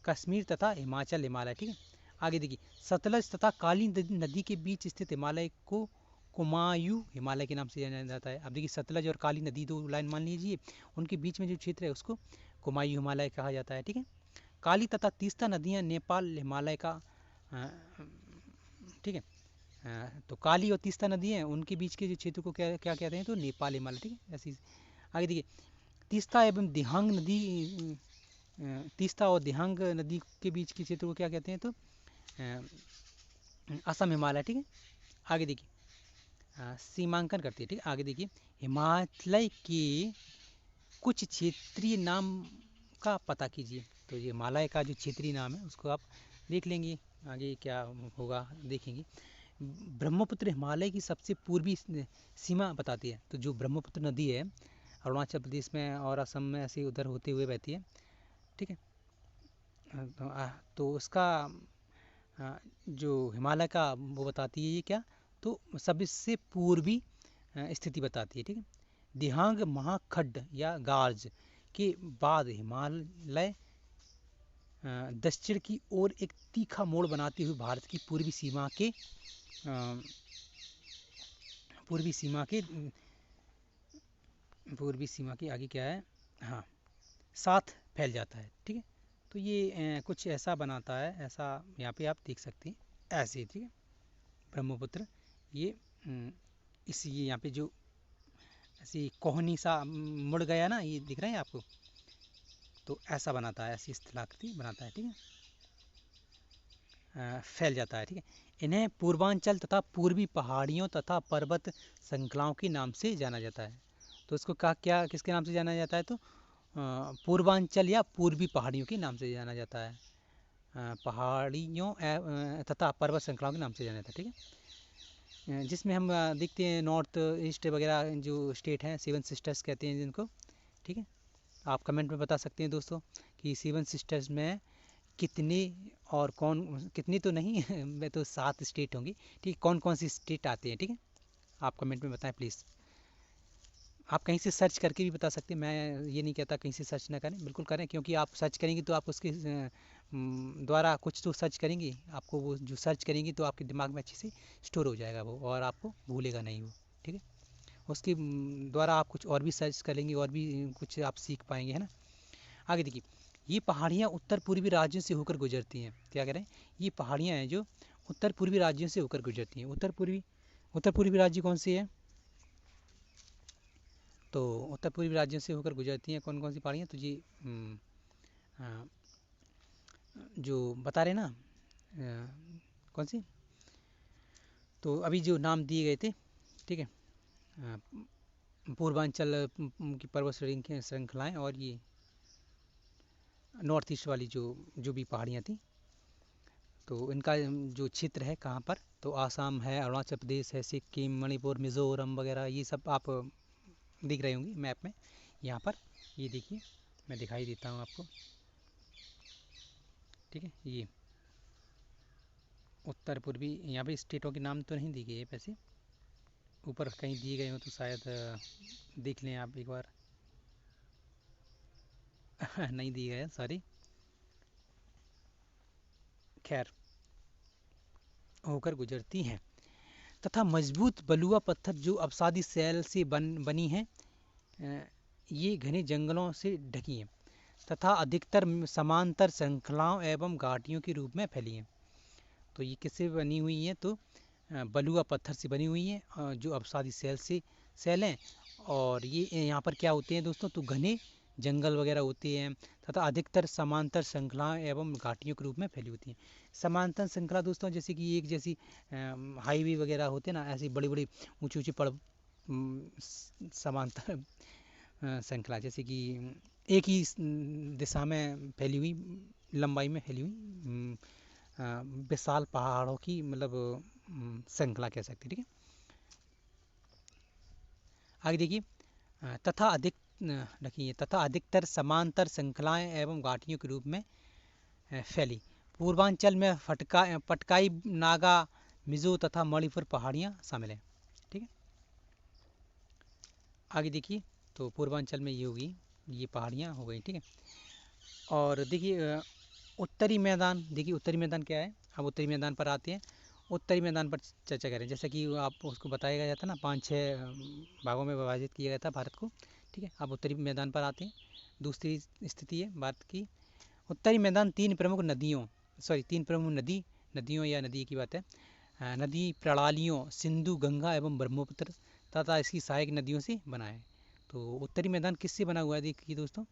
S1: कश्मीर तथा हिमाचल हिमालय। ठीक है, आगे देखिए, सतलज तथा काली नदी के बीच स्थित हिमालय को कुमायूं हिमालय के नाम से जाना जाता है। अब देखिए, सतलज और काली नदी दो लाइन मान लीजिए, उनके बीच में जो क्षेत्र है उसको कुमायूं हिमालय कहा जाता है। ठीक है, काली तथा तीस्ता नदियाँ नेपाल हिमालय का, ठीक है, तो काली और तीस्ता नदी हैं, उनके बीच के जो क्षेत्र को क्या क्या कहते हैं, तो नेपाल हिमालय। ठीक है, ऐसी। आगे देखिए, तीस्ता एवं दिहांग नदी, तीस्ता और दिहांग नदी के बीच के क्षेत्र को क्या कहते हैं, तो असम हिमालय। ठीक है, आगे देखिए, सीमांकन करते हैं। ठीक है, आगे देखिए, हिमालय के कुछ क्षेत्रीय नाम का पता कीजिए। तो ये हिमालय का जो क्षेत्रीय नाम है उसको आप देख लेंगे, आगे क्या होगा देखेंगे। ब्रह्मपुत्र हिमालय की सबसे पूर्वी सीमा बताती है। तो जो ब्रह्मपुत्र नदी है अरुणाचल प्रदेश में और असम में ऐसे उधर होते हुए बहती है। ठीक है, तो उसका जो हिमालय का वो बताती है, ये क्या, तो सबसे पूर्वी स्थिति बताती है। ठीक है, दिहांग महाखड्ड या गार्ज के बाद हिमालय दक्षिण की ओर एक तीखा मोड़ बनाते हुए भारत की पूर्वी सीमा के आगे क्या है, हाँ, साथ फैल जाता है। ठीक है, तो ये कुछ ऐसा बनाता है, ऐसा यहाँ पे आप देख सकते हैं ऐसे। ठीक है, ब्रह्मपुत्र ये इसी यहाँ पे जो ऐसी कोहनी सा मुड़ गया ना, ये दिख रहा है आपको, तो ऐसा बनाता है, ऐसी स्थलाकृति बनाता है। ठीक है, फैल जाता है। ठीक है, इन्हें पूर्वांचल तथा पूर्वी पहाड़ियों तथा पर्वत श्रृंखलाओं के नाम से जाना जाता है। तो इसको क्या किसके नाम से जाना जाता है, तो पूर्वांचल या पूर्वी पहाड़ियों के नाम से जाना जाता है, पहाड़ियों तथा पर्वत श्रृंखलाओं के नाम से जाना जाता है। ठीक है, जिसमें हम देखते हैं नॉर्थ ईस्ट वगैरह जो स्टेट हैं, सेवन सिस्टर्स कहते हैं जिनको। ठीक है, आप कमेंट में बता सकते हैं दोस्तों कि सेवन सिस्टर्स में कितने और कौन, कितनी तो नहीं मैं तो 7 स्टेट होंगी। ठीक, कौन कौन सी स्टेट आते हैं। ठीक है, आप कमेंट में बताएं प्लीज़। आप कहीं से सर्च करके भी बता सकते हैं, मैं ये नहीं कहता कहीं से सर्च ना करें, बिल्कुल करें, क्योंकि आप सर्च करेंगे तो आप उसके द्वारा कुछ तो सर्च करेंगे, आपको वो जो सर्च करेंगे तो आपके दिमाग में अच्छे से स्टोर हो जाएगा वो, और आपको भूलेगा नहीं वो। ठीक है, उसके द्वारा आप कुछ और भी सर्च करेंगे और भी कुछ आप सीख पाएंगे, है ना। आगे देखिए, ये पहाड़ियाँ उत्तर पूर्वी राज्यों से होकर गुजरती हैं। क्या कह रहे हैं, ये पहाड़ियाँ हैं जो उत्तर पूर्वी राज्यों से होकर गुजरती हैं। उत्तर पूर्वी राज्य कौन से हैं, तो उत्तर पूर्वी राज्यों से होकर गुजरती हैं कौन कौन सी पहाड़ियाँ, तो जी जो बता रहे ना, कौन सी, तो अभी जो नाम दिए गए थे। ठीक है, पूर्वांचल की पर्वत श्रृंखलाएँ और ये नॉर्थ ईस्ट वाली जो भी पहाड़ियाँ थी, तो इनका जो क्षेत्र है कहाँ पर, तो आसाम है, अरुणाचल प्रदेश है, सिक्किम, मणिपुर, मिज़ोरम वगैरह, ये सब आप दिख रहे होंगे मैप में यहाँ पर। ये देखिए, मैं दिखाई देता हूँ आपको। ठीक है, ये उत्तर पूर्वी, यहाँ पे स्टेटों के नाम तो नहीं दिए गए वैसे, ऊपर कहीं दिए गए हो तो शायद देख लें आप एक बार नहीं दिए गए, सॉरी, खैर होकर गुजरती हैं। तथा मजबूत बलुआ पत्थर जो अपसादी सैल से बनी हैं, ये घने जंगलों से ढकी हैं तथा अधिकतर समांतर श्रृंखलाओं एवं घाटियों के रूप में फैली हैं। तो ये किससे बनी हुई हैं, तो बलुआ पत्थर से बनी हुई हैं जो अपसादी सैल हैं, और ये यहाँ पर क्या होते हैं दोस्तों, तो घने जंगल वगैरह होते हैं तथा अधिकतर समांतर श्रृंखलाएं एवं घाटियों के रूप में फैली होती हैं। समांतर श्रृंखला दोस्तों जैसे कि एक जैसी हाईवे वगैरह होते हैं ना, ऐसी बड़ी बड़ी ऊंची ऊंची समांतर श्रृंखला, जैसे कि एक ही दिशा में फैली हुई, लंबाई में फैली हुई विशाल पहाड़ों की मतलब श्रृंखला कह सकते हैं। ठीक है, आगे देखिए, तथा अधिकतर समांतर श्रृंखलाएं एवं घाटियों के रूप में फैली। पूर्वांचल में पटकाई, नागा, मिजो तथा मणिपुर पहाड़ियाँ शामिल हैं। ठीक है, आगे देखिए, तो पूर्वांचल में ये होगी ये पहाड़ियाँ हो गई, ठीक है। और देखिए उत्तरी मैदान, देखिए उत्तरी मैदान क्या है। अब उत्तरी मैदान पर आते हैं, उत्तरी मैदान पर चर्चा करें। जैसा कि आप उसको बताया गया था ना, 5-6 भागों में विभाजित किया गया था भारत को, ठीक है। अब उत्तरी मैदान पर आते हैं। दूसरी स्थिति है भारत की। उत्तरी मैदान तीन प्रमुख नदियों या नदी की बात है, नदी प्रणालियों सिंधु, गंगा एवं ब्रह्मपुत्र तथा इसकी सहायक नदियों से बना है। तो उत्तरी मैदान किससे बना हुआ है देखिए दोस्तों,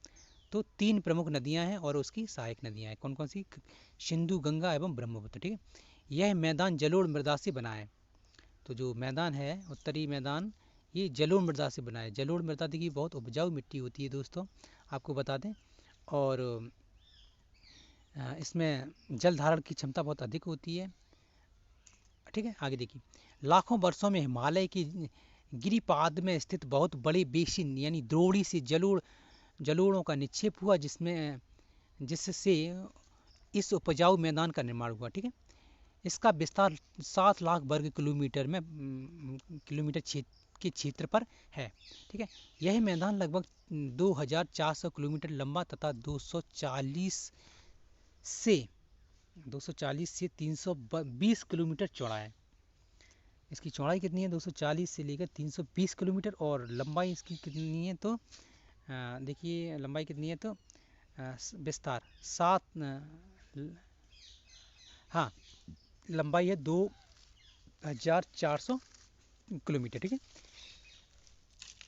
S1: तो 3 प्रमुख नदियां हैं और उसकी सहायक नदियां हैं। कौन कौन सी? सिंधु, गंगा एवं ब्रह्मपुत्र, ठीक है। यह मैदान जलोढ़ मृदा से बना है। तो जो मैदान है उत्तरी मैदान, ये जलोढ़ मृदा से बना है। जलोढ़ मृदा देखिए बहुत उपजाऊ मिट्टी होती है दोस्तों, आपको बता दें। और इसमें जल धारण की क्षमता बहुत अधिक होती है, ठीक है। आगे देखिए, लाखों वर्षों में हिमालय की गिरिपाद में स्थित बहुत बड़े बेसिन यानी द्रोणी से जलोढ़ों का निक्षेप हुआ, जिससे इस उपजाऊ मैदान का निर्माण हुआ, ठीक है। इसका विस्तार 7 लाख वर्ग किलोमीटर के क्षेत्र पर है, ठीक है। यह मैदान लगभग 2400 किलोमीटर लंबा तथा 240 से 320 किलोमीटर चौड़ा है। इसकी चौड़ाई कितनी है? 240 से लेकर 320 किलोमीटर। और लंबाई इसकी कितनी है? तो देखिए लंबाई कितनी है, तो विस्तार 7 हाँ, लंबाई है 2400 किलोमीटर, ठीक है।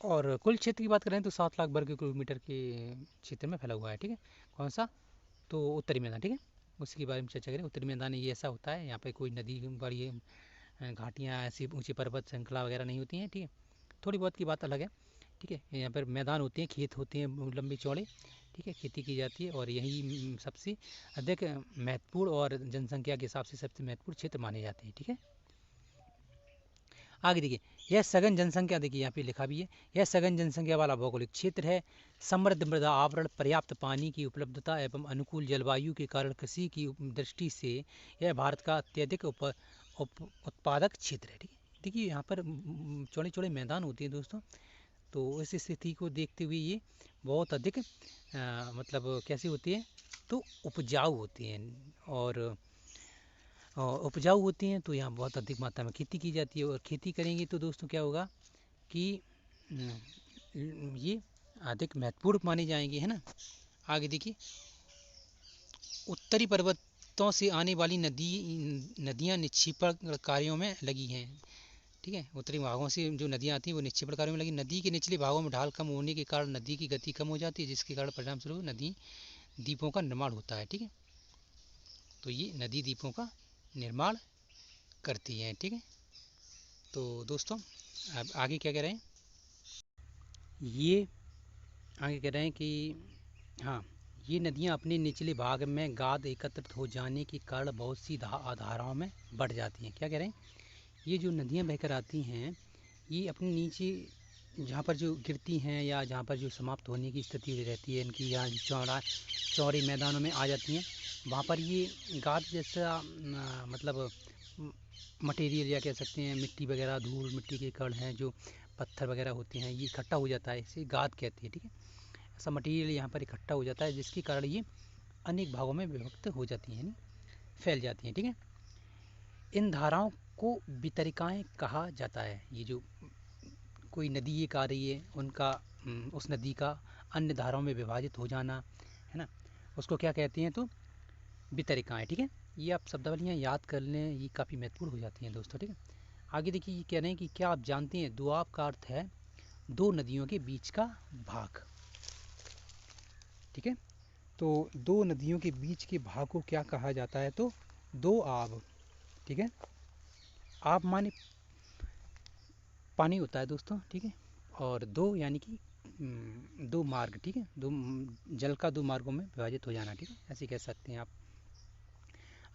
S1: और कुल क्षेत्र की बात करें तो 7 लाख वर्ग किलोमीटर के क्षेत्र में फैला हुआ है, ठीक है। कौन सा? तो उत्तरी मैदान, ठीक है। उसी के बारे में चर्चा करें। उत्तरी मैदान ये ऐसा होता है, यहाँ पे कोई नदी, बड़ी घाटियाँ, ऐसी ऊंची पर्वत श्रृंखला वगैरह नहीं होती हैं, ठीक है। थोड़ी बहुत की बात अलग है, ठीक है। यहाँ पर मैदान होते हैं, खेत होते हैं लंबे चौड़े, ठीक है। खेती की जाती है और यही सबसे अधिक महत्वपूर्ण और जनसंख्या के हिसाब से सबसे महत्वपूर्ण क्षेत्र माने जाते हैं, ठीक है। आगे देखिए, यह सघन जनसंख्या, देखिए यहाँ पे लिखा भी है, यह सघन जनसंख्या वाला भौगोलिक क्षेत्र है। समृद्ध मृदा आवरण, पर्याप्त पानी की उपलब्धता एवं अनुकूल जलवायु के कारण कृषि की दृष्टि से यह भारत का अत्यधिक उत्पादक क्षेत्र है, ठीक है। देखिए यहाँ पर चौड़े चौड़े मैदान होते हैं दोस्तों, तो इस स्थिति को देखते हुए ये बहुत अधिक मतलब कैसी होती है, तो उपजाऊ होती हैं। और उपजाऊ होती हैं तो यहाँ बहुत अधिक मात्रा में खेती की जाती है। और खेती करेंगे तो दोस्तों क्या होगा कि ये अधिक महत्वपूर्ण मानी जाएंगी, है ना। आगे देखिए, उत्तरी पर्वतों से आने वाली नदियाँ निक्षेपण कार्यों में लगी हैं, ठीक है। उत्तरी भागों से जो नदियाँ आती हैं वो निक्षेपण कार्यों में लगी। नदी के निचले भागों में ढाल कम होने के कारण नदी की गति कम हो जाती है, जिसके कारण परिणाम स्वरूप नदी द्वीपों का निर्माण होता है, ठीक है। तो ये नदी द्वीपों का निर्माण करती हैं, ठीक है। तो दोस्तों अब आगे क्या कह रहे हैं, ये आगे कह रहे हैं कि हाँ, ये नदियाँ अपने निचले भाग में गाद एकत्रित हो जाने के कारण बहुत सी धाराओं में बढ़ जाती हैं। क्या कह रहे हैं, ये जो नदियाँ बहकर आती हैं, ये अपने नीचे जहाँ पर जो गिरती हैं या जहाँ पर जो समाप्त होने की स्थिति रहती है इनकी, यहाँ चौड़े मैदानों में आ जाती हैं, वहाँ पर ये गाद जैसा मतलब मटेरियल या कह सकते हैं मिट्टी वगैरह, धूल मिट्टी के कण हैं, जो पत्थर वगैरह होते हैं, ये इकट्ठा हो जाता है, इसे गाद कहते हैं, ठीक है। ऐसा मटेरियल यहाँ पर इकट्ठा हो जाता है, जिसके कारण ये अनेक भागों में विभक्त हो जाती हैं, फैल जाती हैं, ठीक है। इन धाराओं को वितरिकाएं कहा जाता है। ये जो कोई नदी एक आ रही है, उनका उस नदी का अन्य धाराओं में विभाजित हो जाना, है ना, उसको क्या कहते हैं, तो वितरिकाएं, ठीक है। ये आप शब्दावलियाँ याद कर लें, ये काफ़ी महत्वपूर्ण हो जाती हैं दोस्तों, ठीक है। आगे देखिए, ये कह रहे हैं कि क्या आप जानते हैं दोआब का अर्थ है दो नदियों के बीच का भाग, ठीक है। तो दो नदियों के बीच के भाग को क्या कहा जाता है, तो दो आब, ठीक है। आब माने पानी होता है दोस्तों, ठीक है। और दो यानी कि दो मार्ग, ठीक है, दो जल का दो मार्गों में विभाजित हो जाना, ठीक है, ऐसे कह सकते हैं आप।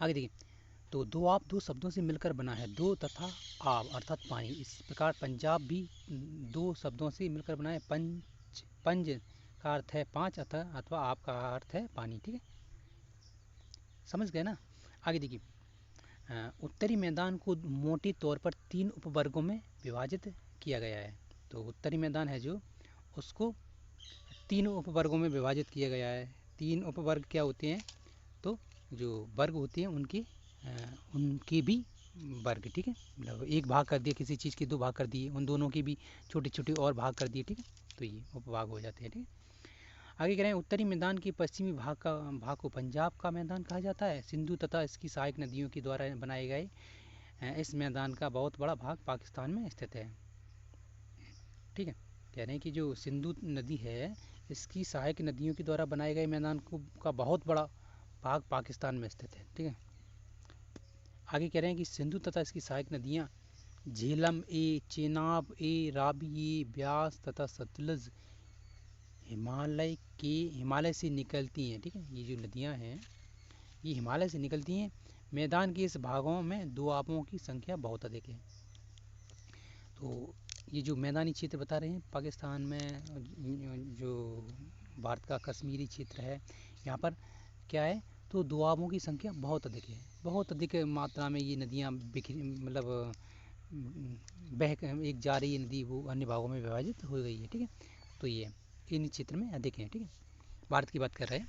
S1: आगे देखिए, तो दो आब दो शब्दों से मिलकर बना है, दो तथा आब अर्थात पानी। इस प्रकार पंजाब भी दो शब्दों से मिलकर बना है, पंज का अर्थ है पाँच अथवा आब का अर्थ है पानी, ठीक है, समझ गए ना। आगे देखिए, उत्तरी मैदान को मोटे तौर पर 3 उपवर्गों में विभाजित किया गया है। तो उत्तरी मैदान है जो, उसको तीन उपवर्गों में विभाजित किया गया है। तीन उपवर्ग क्या होते हैं, तो जो वर्ग होते हैं उनके भी वर्ग, ठीक है, मतलब एक भाग कर दिया, किसी चीज़ के दो भाग कर दिए, उन दोनों के भी छोटे छोटे और भाग कर दिए, ठीक है, तो ये उपभाग हो जाते हैं, ठीक है। आगे कह रहे हैं उत्तरी मैदान के पश्चिमी भाग को पंजाब का मैदान कहा जाता है। सिंधु तथा इसकी सहायक नदियों के द्वारा बनाए गए इस मैदान का बहुत बड़ा भाग पाकिस्तान में स्थित है, ठीक है। कह रहे हैं कि जो सिंधु नदी है, इसकी सहायक नदियों के द्वारा बनाए गए मैदान का बहुत बड़ा भाग पाकिस्तान में स्थित है, ठीक है। आगे कह रहे हैं कि सिंधु तथा इसकी सहायक नदियाँ झेलम ए, चेनाब ए, रावी ए, ब्यास तथा सतलज हिमालय से निकलती हैं, ठीक है। ये जो नदियाँ हैं ये हिमालय से निकलती हैं। मैदान के इस भागों में दोआबों की संख्या बहुत अधिक है। तो ये जो मैदानी क्षेत्र बता रहे हैं पाकिस्तान में, जो भारत का कश्मीरी क्षेत्र है, यहाँ पर क्या है, तो दोआबों की संख्या बहुत अधिक है। बहुत अधिक मात्रा में ये नदियाँ बिखरी, मतलब एक जा रही है नदी, वो अन्य भागों में विभाजित हो गई है, ठीक है। तो ये इन क्षेत्र में अधिक हैं, ठीक है। भारत की बात कर रहे हैं,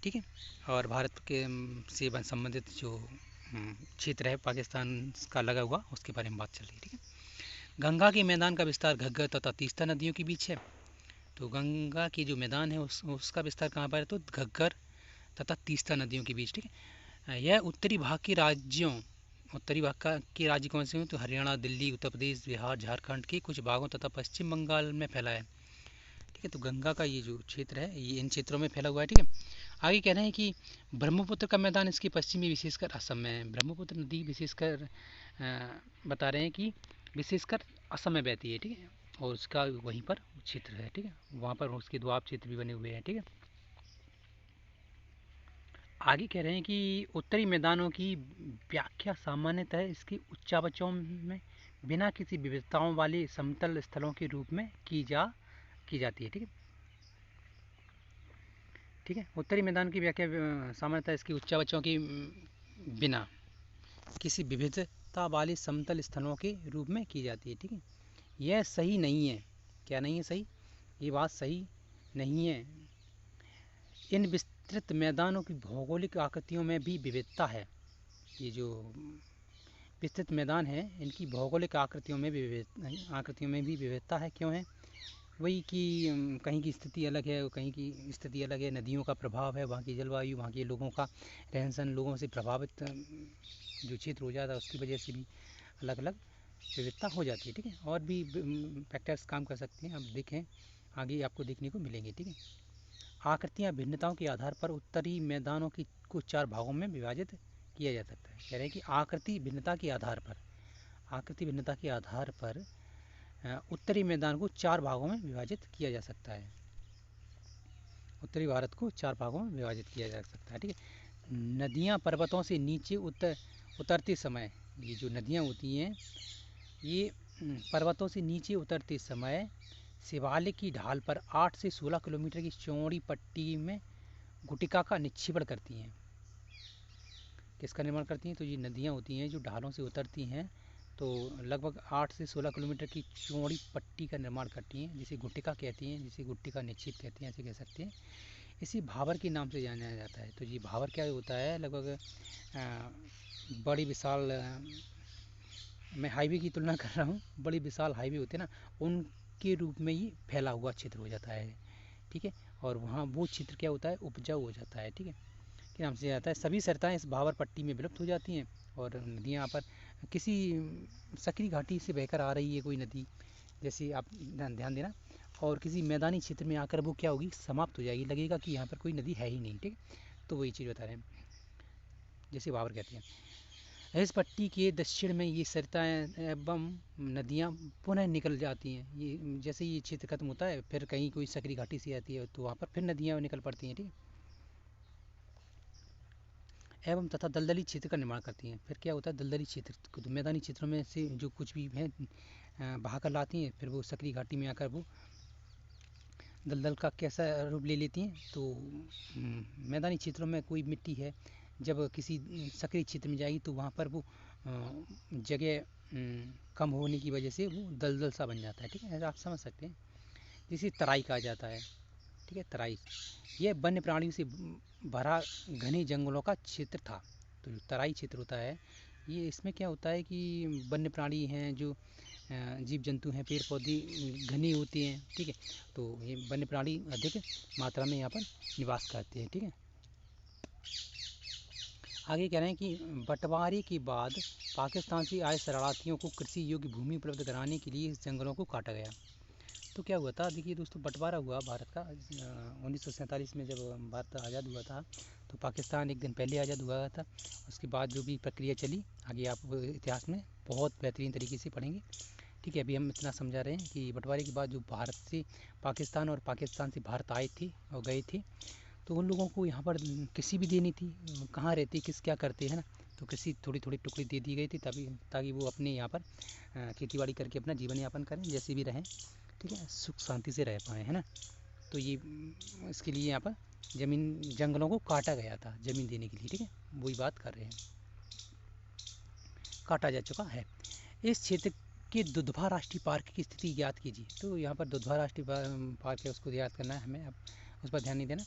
S1: ठीक है। और भारत के से संबंधित जो क्षेत्र है पाकिस्तान का लगा हुआ, उसके बारे में बात चल रही है, ठीक है। गंगा के मैदान का विस्तार घग्गर तथा तीस्ता नदियों के बीच है। तो गंगा की जो मैदान है उसका विस्तार कहाँ पर है, तो घग्गर तथा तीस्ता नदियों के बीच, ठीक है। यह उत्तरी भाग के राज्यों, के राज्य कौन से हैं, तो हरियाणा, दिल्ली, उत्तर प्रदेश, बिहार, झारखंड के कुछ भागों तथा पश्चिम बंगाल में फैला है, ठीक है। तो गंगा का ये जो क्षेत्र है ये इन क्षेत्रों में फैला हुआ है, ठीक है। आगे कह रहे हैं कि ब्रह्मपुत्र का मैदान इसके पश्चिमी विशेषकर असम में है। ब्रह्मपुत्र नदी विशेषकर बता रहे हैं कि विशेषकर असम में बहती है, ठीक है, और उसका वहीं पर क्षेत्र है, ठीक है, वहाँ पर उसके दोआब क्षेत्र भी बने हुए हैं, ठीक है। आगे कह रहे हैं कि उत्तरी मैदानों की व्याख्या सामान्यतः इसकी उच्चावचों में बिना किसी विविधताओं वाले समतल स्थलों के रूप में की जाती है, ठीक है, ठीक है। उत्तरी मैदान की व्याख्या सामान्यतः इसकी उच्चावचों की बिना किसी विविधता वाले समतल स्थलों के रूप में की जाती है, ठीक है। यह सही नहीं है। क्या नहीं है सही? ये बात सही नहीं है। इन विस्तृत मैदानों की भौगोलिक आकृतियों में भी विविधता है। ये जो विस्तृत मैदान है इनकी भौगोलिक आकृतियों में भी विविधता है। क्यों है? वही कि कहीं की स्थिति अलग है, कहीं की स्थिति अलग है, नदियों का प्रभाव है, वहाँ की जलवायु, वहाँ के लोगों का रहन सहन, लोगों से प्रभावित जो क्षेत्र हो जाता है उसकी वजह से भी अलग अलग विविधता हो जाती है, ठीक है। और भी फैक्टर्स काम कर सकते हैं, अब देखें आगे आपको देखने को मिलेंगे, ठीक है। आकृतियाँ भिन्नताओं के आधार पर उत्तरी मैदानों की कुछ 4 भागों में विभाजित किया जा सकता है। कह रहे हैं कि आकृति भिन्नता के आधार पर उत्तरी मैदान को 4 भागों में विभाजित किया जा सकता है। उत्तरी भारत को 4 भागों में विभाजित किया जा सकता है, ठीक है। नदियाँ पर्वतों से नीचे उतरते समय, ये जो नदियाँ होती हैं ये पर्वतों से नीचे उतरते समय शिवालिक की ढाल पर 8 से 16 किलोमीटर की चौड़ी पट्टी में गुटिका का निक्षेपण करती हैं। किसका निर्माण करती हैं? तो ये नदियाँ होती हैं जो ढालों से उतरती हैं, तो लगभग 8 से 16 किलोमीटर की चौड़ी पट्टी का निर्माण करती हैं, जिसे गुटिका कहती हैं, जिसे गुटिका निक्षेप कहती हैं, ऐसे कह सकते हैं। इसी भावर के नाम से जाना जाता है। तो ये भावर क्या होता है? लगभग बड़ी विशाल, मैं हाईवे की तुलना कर रहा हूँ, बड़ी विशाल हाईवे होते हैं ना, उनके रूप में ही फैला हुआ क्षेत्र हो जाता है, ठीक है। और वहाँ वो क्षेत्र क्या होता है? उपजाऊ हो जाता है, ठीक है, के नाम से जाता है। सभी सरिताएँ इस भावर पट्टी में विलुप्त हो जाती हैं और नदियाँ यहाँ पर किसी सकरी घाटी से बहकर आ रही है कोई नदी, जैसे आप ध्यान देना, और किसी मैदानी क्षेत्र में आकर वो क्या होगी? समाप्त हो जाएगी, लगेगा कि यहाँ पर कोई नदी है ही नहीं, ठीक है। तो वही चीज़ बता रहे हैं, जैसे भावर कहते हैं। इस पट्टी के दक्षिण में ये सरिताएँ एवं नदियाँ पुनः निकल जाती हैं। ये जैसे ये क्षेत्र खत्म होता है फिर कहीं कोई सकरी घाटी से आती है तो वहाँ पर फिर नदियाँ निकल पड़ती हैं, ठीक है, एवं तथा दलदली क्षेत्र का निर्माण करती हैं। फिर क्या होता है? दलदली क्षेत्र, तो मैदानी क्षेत्रों में से जो कुछ भी है बहा कर लाती हैं, फिर वो सकरी घाटी में आकर वो दलदल का कैसा रूप ले लेती हैं। तो मैदानी क्षेत्रों में कोई मिट्टी है, जब किसी सकरी क्षेत्र में जाएगी तो वहाँ पर वो जगह कम होने की वजह से वो दलदल सा बन जाता है, ठीक है, ऐसा आप समझ सकते हैं, जिसे तराई कहा जाता है, ठीक है, तराई। ये वन्य प्राणियों से भरा घने जंगलों का क्षेत्र था। तो जो तराई क्षेत्र होता है, ये इसमें क्या होता है कि वन्य प्राणी हैं, जो जीव जंतु हैं, पेड़ पौधे घने होते हैं, ठीक है। तो ये वन्य प्राणी अधिक मात्रा में यहाँ पर निवास करते हैं, ठीक है। आगे कह रहे हैं कि बंटवारे के बाद पाकिस्तान से आए शरणार्थियों को कृषि योग्य भूमि उपलब्ध कराने के लिए इस जंगलों को काटा गया। तो क्या हुआ था, देखिए दोस्तों, बंटवारा हुआ भारत का 1947 में, जब भारत आज़ाद हुआ था। तो पाकिस्तान एक दिन पहले आज़ाद हुआ था। उसके बाद जो भी प्रक्रिया चली, आगे आप इतिहास में बहुत बेहतरीन तरीके से पढ़ेंगे, ठीक है। अभी हम इतना समझा रहे हैं कि बंटवारे के बाद जो भारत से पाकिस्तान और पाकिस्तान से भारत आए थे और गए थे, तो उन लोगों को यहाँ पर कृषि भी देनी थी। कहाँ रहते, किस क्या करते हैं ना, तो कृषि थोड़ी थोड़ी टुकड़ी दे दी गई थी, तभी ताकि वो अपने यहाँ पर खेती बाड़ी करके अपना जीवन यापन करें, जैसे भी रहें, ठीक है, सुख शांति से रह पाएँ, है ना। तो ये इसके लिए यहाँ पर ज़मीन जंगलों को काटा गया था ज़मीन देने के लिए, ठीक है, वही बात कर रहे हैं, काटा जा चुका है। इस क्षेत्र के दुधवा राष्ट्रीय पार्क की स्थिति ज्ञात कीजिए। तो यहाँ पर दुधवा राष्ट्रीय पार्क है, उसको याद करना है हमें, अब उस पर ध्यान नहीं देना।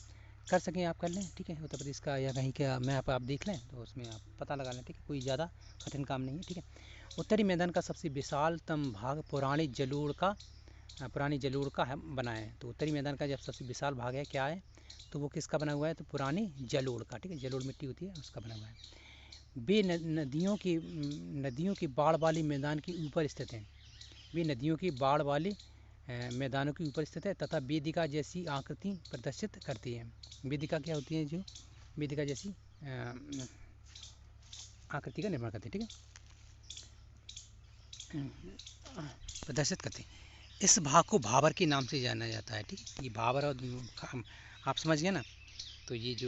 S1: कर सकें आप कर लें, ठीक है, उत्तर प्रदेश का या कहीं का मैप आप देख लें, तो उसमें आप पता लगा लें, ठीक है, कोई ज़्यादा कठिन काम नहीं है, ठीक है। उत्तरी मैदान का सबसे विशालतम भाग पुरानी जलोढ़ का बना है। तो उत्तरी मैदान का जब सबसे विशाल भाग है, क्या है, तो वो किसका बना हुआ है, तो पुरानी जलोढ़ का, ठीक है, जलोढ़ मिट्टी होती है उसका बना हुआ है। वे नदियों के बाढ़ वाले मैदान के ऊपर स्थित हैं। वे नदियों के बाढ़ वाले मैदानों के ऊपर स्थित है तथा वेदिका जैसी आकृति प्रदर्शित करती है। वेदिका क्या होती है, जो वेदिका जैसी आकृति का निर्माण करती है, ठीक है, प्रदर्शित करते हैं। इस भाग को भाबर के नाम से जाना जाता है, ठीक है। ये भाबर और आप समझ गए ना। तो ये जो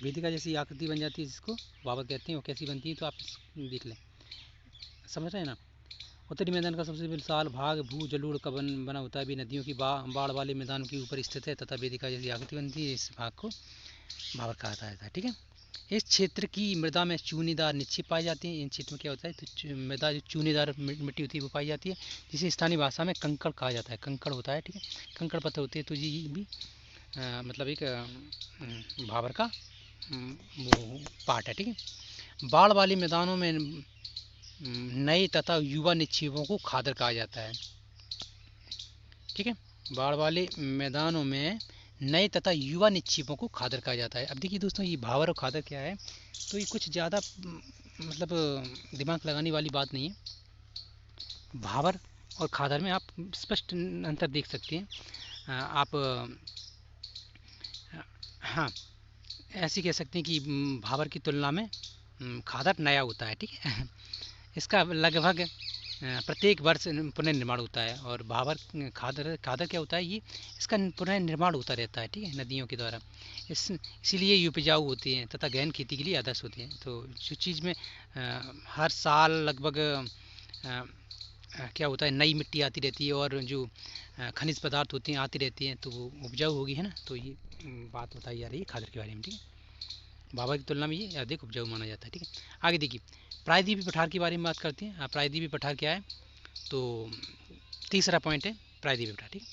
S1: वेदिका जैसी आकृति बन जाती है, जिसको भाबर कहते हैं, वो कैसी बनती है, तो आप देख लें, समझ रहे हैं ना। उत्तरी मैदान का सबसे विशाल भाग भू जलोढ़ का बना होता है। भी नदियों की बाढ़ वाले मैदान के ऊपर स्थित है तथा वेदिका जैसी आकृति बनती है। इस भाग को भाबर कहा जाता है, ठीक है। इस क्षेत्र की मृदा में चूनेदार निक्षेप पाए जाते हैं। इन क्षेत्र में क्या होता है, तो मृदा जो चूनेदार मिट्टी होती है वो पाई जाती है, जिसे स्थानीय भाषा में कंकड़ कहा जाता है। कंकड़ होता है, ठीक है, कंकड़ पत्थर होते हैं। तो ये भी मतलब एक भाबर का वो पार्ट है, ठीक है। बाढ़ वाले मैदानों में नए तथा युवा निक्षेपों को खादर कहा जाता है, ठीक है। बाढ़ वाले मैदानों में नए तथा युवा निक्षेपों को खादर कहा जाता है। अब देखिए दोस्तों, ये भावर और खादर क्या है, तो ये कुछ ज़्यादा मतलब दिमाग लगाने वाली बात नहीं है। भावर और खादर में आप स्पष्ट अंतर देख सकते हैं। आप हाँ, ऐसे कह सकते हैं कि भावर की तुलना में खादर नया होता है, ठीक है। इसका लगभग प्रत्येक वर्ष पुनर्निर्माण होता है। और भावर खादर क्या होता है, ये इसका पुनर्निर्माण होता रहता है, ठीक है, नदियों के द्वारा। इसीलिए ये उपजाऊ होते हैं तथा गहन खेती के लिए आदर्श होते हैं। तो जो चीज़ में हर साल लगभग क्या होता है, नई मिट्टी आती रहती है और जो खनिज पदार्थ होते हैं आती रहती हैं, तो वो उपजाऊ होगी, है ना। तो ये बात बताई जा रही है खादर के बारे में, ठीक है। भावर की तुलना में ये अधिक उपजाऊ माना जाता है, ठीक है। आगे देखिए, प्रायद्वीपीय पठार के बारे में बात करते हैं। प्रायद्वीपीय पठार क्या है, तो तीसरा पॉइंट है प्रायद्वीपीय पठार, ठीक है।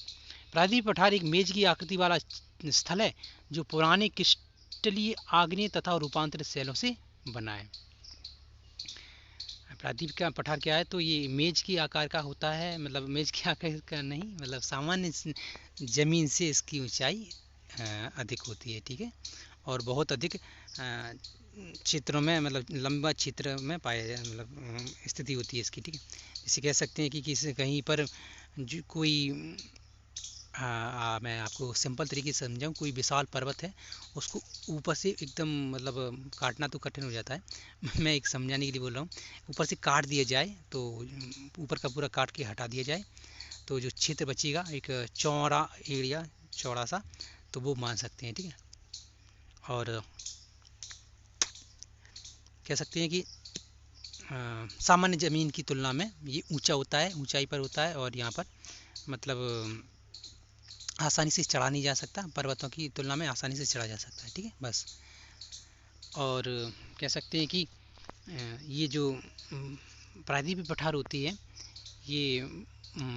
S1: प्रायद्वीपीय पठार एक मेज की आकृति वाला स्थल है जो पुराने क्रिस्टलीय आग्नेय तथा रूपांतरित शैलों से बना है। प्रायद्वीप का पठार क्या है, तो ये मेज की आकार का होता है, मतलब मेज के आकार का नहीं, मतलब सामान्य ज़मीन से इसकी ऊंचाई अधिक होती है, ठीक है। और बहुत अधिक क्षेत्रों में, मतलब लंबा क्षेत्र में पाया, मतलब स्थिति होती है इसकी, ठीक है। जैसे कह सकते हैं कि किसी कहीं पर जो कोई मैं आपको सिंपल तरीके से समझाऊँ, कोई विशाल पर्वत है, उसको ऊपर से एकदम मतलब काटना तो कठिन हो जाता है मैं एक समझाने के लिए बोल रहा हूँ। ऊपर से काट दिया जाए, तो ऊपर का पूरा काट के हटा दिया जाए, तो जो क्षेत्र बचेगा एक चौड़ा एरिया, चौड़ा सा, तो वो मान सकते हैं, ठीक है। और कह सकते हैं कि सामान्य ज़मीन की तुलना में ये ऊंचा होता है, ऊंचाई पर होता है, और यहाँ पर मतलब आसानी से चढ़ा नहीं जा सकता, पर्वतों की तुलना में आसानी से चढ़ा जा सकता है, ठीक है, बस। और कह सकते हैं कि ये जो प्रायद्वीपीय पठार होती है, ये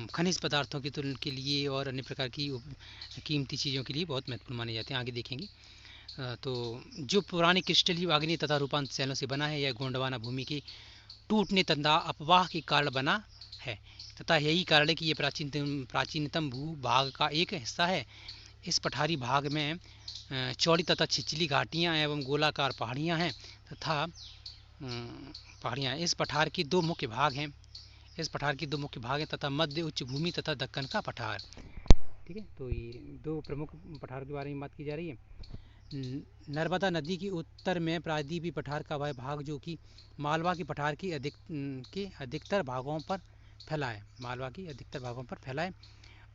S1: खनिज पदार्थों की तुलना के लिए और अन्य प्रकार की कीमती चीज़ों के लिए बहुत महत्वपूर्ण माने जाते हैं। आगे देखेंगे। तो जो पुराने क्रिस्टल युग आग्नेय तथा रूपांतर शैलों से बना है, यह गोंडवाना भूमि के टूटने तथा अपवाह के कारण बना है तथा यही कारण है कि ये प्राचीनतम भूभाग का एक हिस्सा है। इस पठारी भाग में चौड़ी तथा छिछली घाटियाँ एवं गोलाकार पहाड़ियाँ हैं तथा पहाड़ियाँ। इस पठार की दो मुख्य भाग हैं तथा मध्य उच्च भूमि तथा दक्कन का पठार। ठीक है, तो ये दो प्रमुख पठार के बारे में बात की जा रही है। नर्मदा नदी के उत्तर में प्रायद्वीपीय पठार का वह भाग जो कि मालवा के पठार की अधिकतर भागों पर फैला है,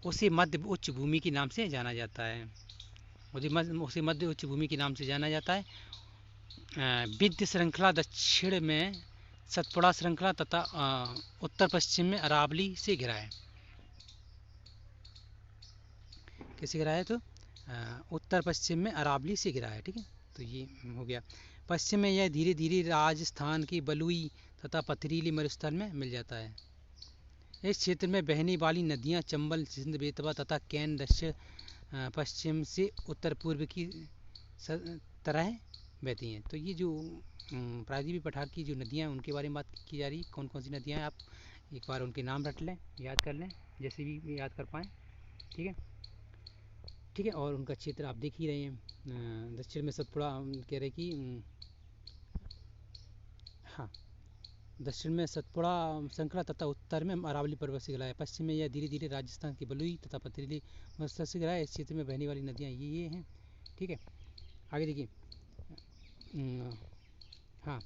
S1: उसे मध्य उच्च भूमि के नाम से जाना जाता है। विंध्य श्रृंखला दक्षिण में सतपुड़ा श्रृंखला तथा उत्तर पश्चिम में अरावली से घिरा है। कैसे घिरा है? तो उत्तर पश्चिम में अरावली से घिरा है। ठीक है, तो ये हो गया। पश्चिम में यह धीरे धीरे राजस्थान की बलुई तथा पथरीली मरुस्थल में मिल जाता है। इस क्षेत्र में बहने वाली नदियाँ चंबल, सिंध, बेतवा तथा कैन दक्षिण पश्चिम से उत्तर पूर्व की तरह बहती हैं। तो ये जो प्रायद्वीपीय पठार की जो नदियाँ हैं उनके बारे में बात की जा रही है। कौन कौन सी नदियाँ हैं, आप एक बार उनके नाम रट लें, याद कर लें, जैसे भी याद कर पाएँ। ठीक है, और उनका क्षेत्र आप देख ही रहे हैं। दक्षिण में सतपुड़ा कह रहे कि हाँ, दक्षिण में सतपुड़ा श्रृंखला तथा उत्तर में अरावली पर्वत से घिरा है। पश्चिम में यह धीरे धीरे राजस्थान की बलुई तथा पथरीली मरुस्थल से घिरा है। इस क्षेत्र में बहने वाली नदियाँ ये हैं। ठीक है, आगे देखिए। हाँ,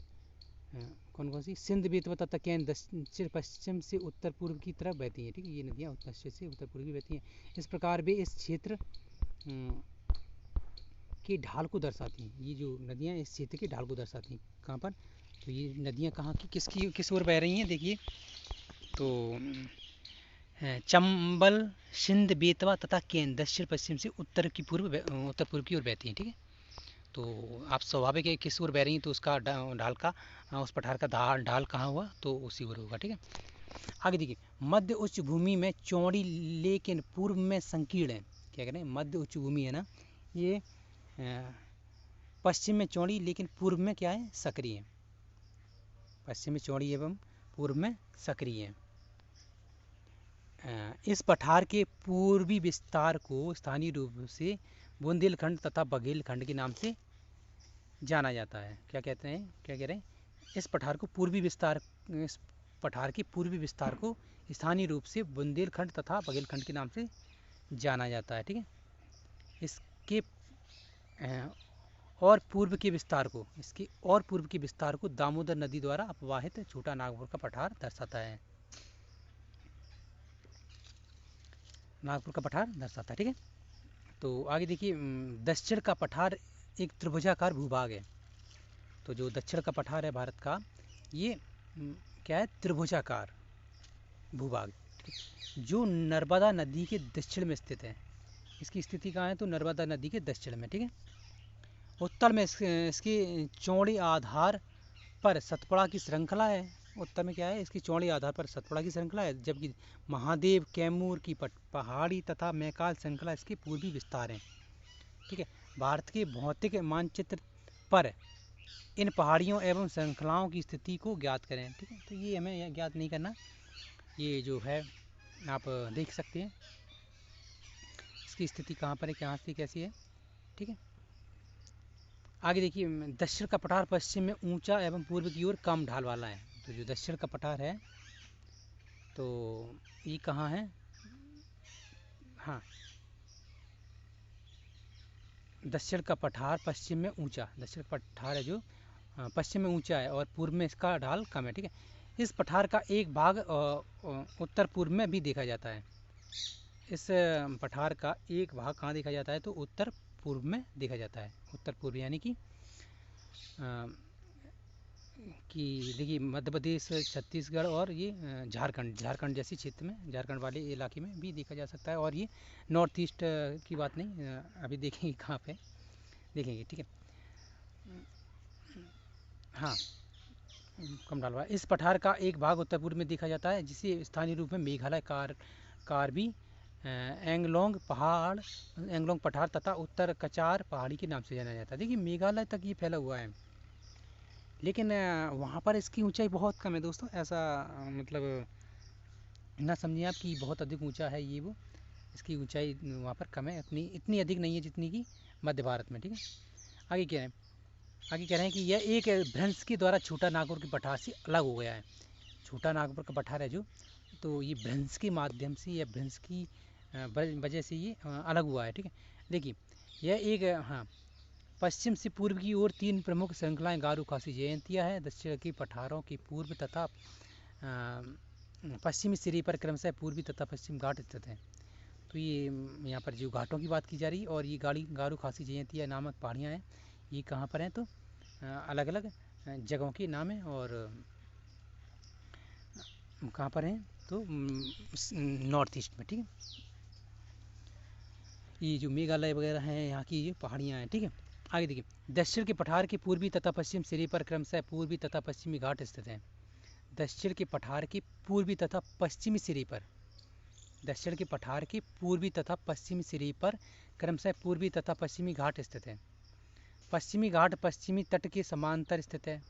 S1: कौन कौन सी? सिंध, बेतवा तथा कैन दक्षिण पश्चिम से उत्तर पूर्व की तरफ बहती हैं। ठीक है, ये नदियाँ पश्चिम से उत्तर पूर्व की बहती हैं। इस प्रकार वे इस क्षेत्र की ढाल को दर्शाती हैं। ये जो नदियाँ इस क्षेत्र की ढाल को दर्शाती हैं। कहाँ पर? तो ये नदियाँ कहाँ की किस ओर बह रही हैं? देखिए, तो चंबल, सिंध, बेतवा तथा कैन दक्षिण पश्चिम से उत्तर पूर्व की ओर बहती हैं। ठीक है, तो आप स्वाभाविक है किस ओर बह रही हैं, तो उसका ढाल का उस पठार का ढाल कहाँ हुआ, तो उसी ओर होगा। ठीक है, आगे देखिए। मध्य उच्च भूमि में चौड़ी लेकिन पूर्व में संकीर्ण है। क्या कह रहे हैं? मध्य उच्च भूमि है ना, ये पश्चिम में चौड़ी लेकिन पूर्व में क्या है? सक्रिय है। पश्चिम में चौड़ी एवं पूर्व में सक्रिय है। इस पठार के पूर्वी विस्तार को स्थानीय रूप से बुंदेलखंड तथा बघेलखंड के नाम से जाना जाता है। क्या कह रहे हैं? इस पठार के पूर्वी विस्तार को स्थानीय रूप से बुंदेलखंड तथा बघेलखंड के नाम से जाना जाता है। ठीक है, इसके और पूर्व के विस्तार को दामोदर नदी द्वारा अपवाहित छोटा नागपुर का पठार दर्शाता है। ठीक है, तो आगे देखिए। दक्षिण का पठार एक त्रिभुजाकार भूभाग है। तो जो दक्षिण का पठार है भारत का, ये क्या है? त्रिभुजाकार भूभाग, जो नर्मदा नदी के दक्षिण में स्थित है। इसकी स्थिति कहाँ है? तो नर्मदा नदी के दक्षिण में। ठीक है, उत्तर में इसके चौड़े आधार पर सतपुड़ा की श्रृंखला है। उत्तर में क्या है? इसकी चौड़े आधार पर सतपुड़ा की श्रृंखला है, जबकि महादेव, कैमूर की पहाड़ी तथा मैकाल श्रृंखला इसके पूर्वी विस्तार हैं। ठीक है, भारत के भौतिक मानचित्र पर इन पहाड़ियों एवं श्रृंखलाओं की स्थिति को ज्ञात करें। ठीक है, तो ये हमें ज्ञात नहीं करना, ये जो है आप देख सकते हैं इसकी स्थिति कहाँ पर है, कहाँ से कैसी है। ठीक है, आगे देखिए। दक्षिण का पठार पश्चिम में ऊंचा एवं पूर्व की ओर कम ढाल वाला है। तो जो दक्षिण का पठार है, तो ये कहाँ है? हाँ, दक्षिण का पठार पश्चिम में ऊंचा, दक्षिण का पठार है जो पश्चिम में ऊंचा है और पूर्व में इसका ढाल कम है। ठीक है, इस पठार का एक भाग उत्तर पूर्व में भी देखा जाता है। इस पठार का एक भाग कहाँ देखा जाता है? तो उत्तर पूर्व में देखा जाता है। उत्तर पूर्व यानी कि देखिए मध्य प्रदेश, छत्तीसगढ़ और ये झारखंड जैसी क्षेत्र में, झारखंड वाले इलाके में भी देखा जा सकता है। और ये नॉर्थ ईस्ट की बात नहीं, अभी देखेंगे कहाँ पे देखेंगे। ठीक है, हाँ, कम ढाल वाला। इस पठार का एक भाग उत्तर पूर्व में देखा जाता है, जिसे स्थानीय रूप में मेघालय कार्बी एंगलोंग पठार तथा उत्तर कचार पहाड़ी के नाम से जाना जाता है। देखिए मेघालय तक ये फैला हुआ है, लेकिन वहाँ पर इसकी ऊंचाई बहुत कम है दोस्तों। ऐसा मतलब ना समझिए आप कि बहुत अधिक ऊंचा है ये वो, इसकी ऊंचाई वहाँ पर कम है, इतनी अधिक नहीं है जितनी कि मध्य भारत में, ठीक है। आगे क्या है, आगे कह रहे हैं कि यह एक भ्रंश के द्वारा छोटा नागपुर के पठार से अलग हो गया है। छोटा नागपुर का पठार है जो, तो ये भ्रंश के माध्यम से या भ्रंश की वजह से ये अलग हुआ है, ठीक है। देखिए यह एक हाँ, पश्चिम से पूर्व की ओर 3 प्रमुख श्रृंखलाएं गारो खासी जयंतिया है। दक्षिण के पठारों की पूर्व तथा पश्चिमी सिरे पर क्रमशः पूर्वी तथा पश्चिम घाट स्थित हैं। तो ये यहाँ पर जो घाटों की बात की जा रही है, और ये गारो खासी जयंतिया नामक पहाड़ियाँ हैं, ये कहाँ पर हैं, तो अलग अलग जगहों के नाम हैं, और कहाँ पर हैं, तो नॉर्थ ईस्ट में, ठीक है। ये जो मेघालय वगैरह हैं, यहाँ की ये पहाड़ियाँ हैं, ठीक है। आगे देखिए, दक्षिण के पठार के पूर्वी तथा पश्चिम सिरे पर क्रमशः पूर्वी तथा पश्चिमी घाट स्थित हैं। दक्षिण के पठार के पूर्वी तथा पश्चिमी सिरे पर, दक्षिण के पठार के पूर्वी तथा पश्चिमी सिरे पर क्रमशः पूर्वी तथा पश्चिमी घाट स्थित हैं। पश्चिमी घाट पश्चिमी तट के समांतर स्थित है।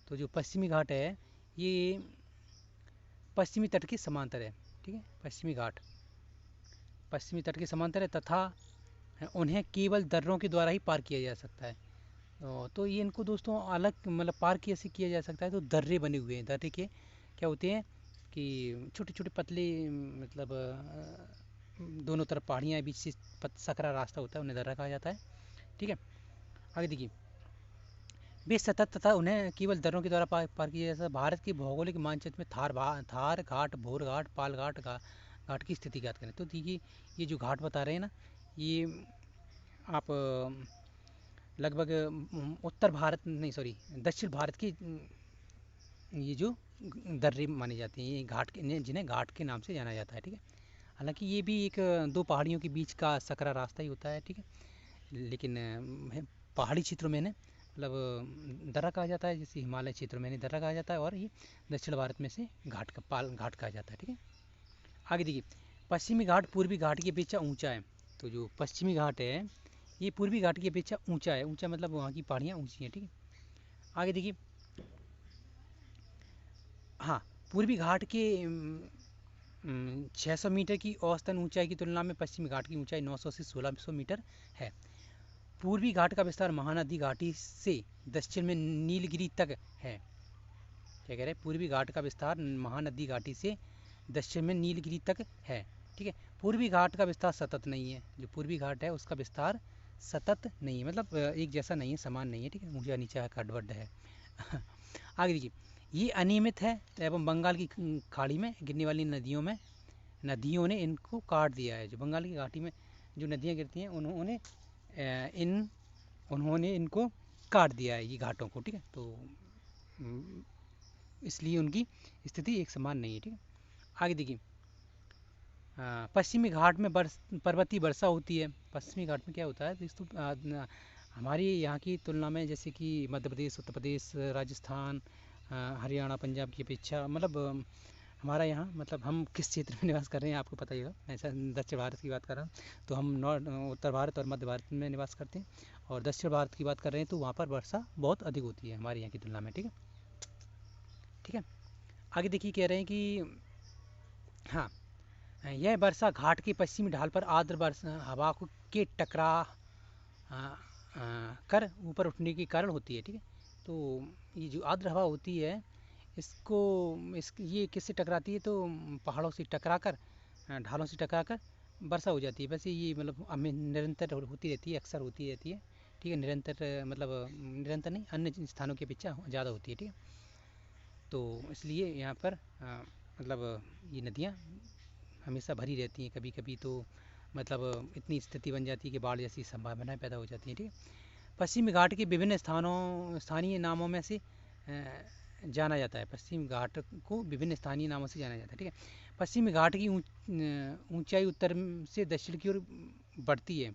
S1: तो जो पश्चिमी घाट है ये पश्चिमी तट के समांतर है, ठीक है। पश्चिमी घाट पश्चिमी तट के समांतर है तथा उन्हें केवल दर्रों के द्वारा ही पार किया जा सकता है। तो ये इनको दोस्तों अलग मतलब पार कैसे किया जा सकता है, तो दर्रे बने हुए हैं। दर्रे के क्या होते हैं कि छोटे छोटे पतले मतलब दोनों तरफ पहाड़ियाँ, बीच से सकरा रास्ता होता है, उन्हें दर्रा कहा जाता है, ठीक है। आगे देखिए, वे सतत तथा उन्हें केवल दर्रों के द्वारा पार किया जा सकता है। भारत के भौगोलिक मानचित्र में थार घाट, भोर घाट, पाल घाट की स्थिति ज्ञात करें। तो देखिए ये जो घाट बता रहे हैं ना, ये आप लगभग उत्तर भारत नहीं सॉरी दक्षिण भारत की ये जो दर्रे माने जाते हैं, ये घाट के जिन्हें घाट के नाम से जाना जाता है, ठीक है। हालांकि ये भी एक दो पहाड़ियों के बीच का सकरा रास्ता ही होता है, ठीक है। लेकिन पहाड़ी क्षेत्रों में मतलब दर्रा कहा जाता है, जैसे हिमालय क्षेत्रों में दर्रा कहा जाता है, और ये दक्षिण भारत में से घाट कहा जाता है, ठीक है। आगे देखिए, पश्चिमी घाट पूर्वी घाट की अपेक्षा ऊंचा है। तो जो पश्चिमी घाट है ये पूर्वी घाट की अपेक्षा ऊंचा है। ऊंचा मतलब वहाँ की पहाड़ियाँ ऊंची हैं, ठीक है। आगे देखिए, हाँ, पूर्वी घाट के 600 मीटर की औसतन ऊंचाई की तुलना में पश्चिमी घाट की ऊंचाई 900 से 1600 मीटर है। पूर्वी घाट का विस्तार महानदी घाटी से दक्षिण में नीलगिरी तक है। क्या कह रहे हैं, पूर्वी घाट का विस्तार महानदी घाटी से दक्षिण में नीलगिरी तक है, ठीक है। पूर्वी घाट का विस्तार सतत नहीं है। जो पूर्वी घाट है उसका विस्तार सतत नहीं है, मतलब एक जैसा नहीं है, समान नहीं है, ठीक है। ऊंचा नीचा खड्ड है आगे देखिए, ये अनियमित है एवं बंगाल की खाड़ी में गिरने वाली नदियों ने इनको काट दिया है। जो बंगाल की घाटी में जो नदियाँ गिरती हैं उन्होंने इनको काट दिया है, ये घाटों को, ठीक है। तो इसलिए उनकी स्थिति एक समान नहीं है, ठीक है। आगे देखिए, पश्चिमी घाट में पर्वतीय वर्षा होती है। पश्चिमी घाट में क्या होता है दोस्तों, हमारी यहाँ की तुलना में जैसे कि मध्य प्रदेश, उत्तर प्रदेश, राजस्थान, हरियाणा, पंजाब की अपेक्षा मतलब हमारा यहाँ मतलब हम किस क्षेत्र में निवास कर रहे हैं आपको पता ही होगा। ऐसा दक्षिण भारत की बात कर रहा हूँ तो हम उत्तर भारत और मध्य भारत में निवास करते हैं, और दक्षिण भारत की बात कर रहे हैं तो वहाँ पर वर्षा बहुत अधिक होती है हमारे यहाँ की तुलना में, ठीक है, ठीक है। आगे देखिए, कह रहे हैं कि हाँ, यह वर्षा घाट के पश्चिमी ढाल पर आर्द्र वर्षा हवा के टकरा कर ऊपर उठने के कारण होती है, ठीक है। तो ये जो आर्द्र हवा होती है ये किससे टकराती है, तो पहाड़ों से टकराकर ढालों से टकराकर वर्षा हो जाती है। वैसे ये मतलब हमें निरंतर होती रहती है, अक्सर होती रहती है, ठीक है। निरंतर मतलब निरंतर नहीं, अन्य स्थानों की अपेक्षा ज़्यादा होती है, ठीक है। तो इसलिए यहाँ पर मतलब ये नदियाँ हमेशा भरी रहती हैं। कभी कभी तो मतलब इतनी स्थिति बन जाती है कि बाढ़ जैसी संभावनाएं पैदा हो जाती हैं, ठीक है। पश्चिमी घाट के विभिन्न स्थानीय नामों में से जाना जाता है। पश्चिमी घाट को विभिन्न स्थानीय नामों से जाना जाता है, ठीक है। पश्चिमी घाट की ऊंचाई उत्तर से दक्षिण की ओर बढ़ती है।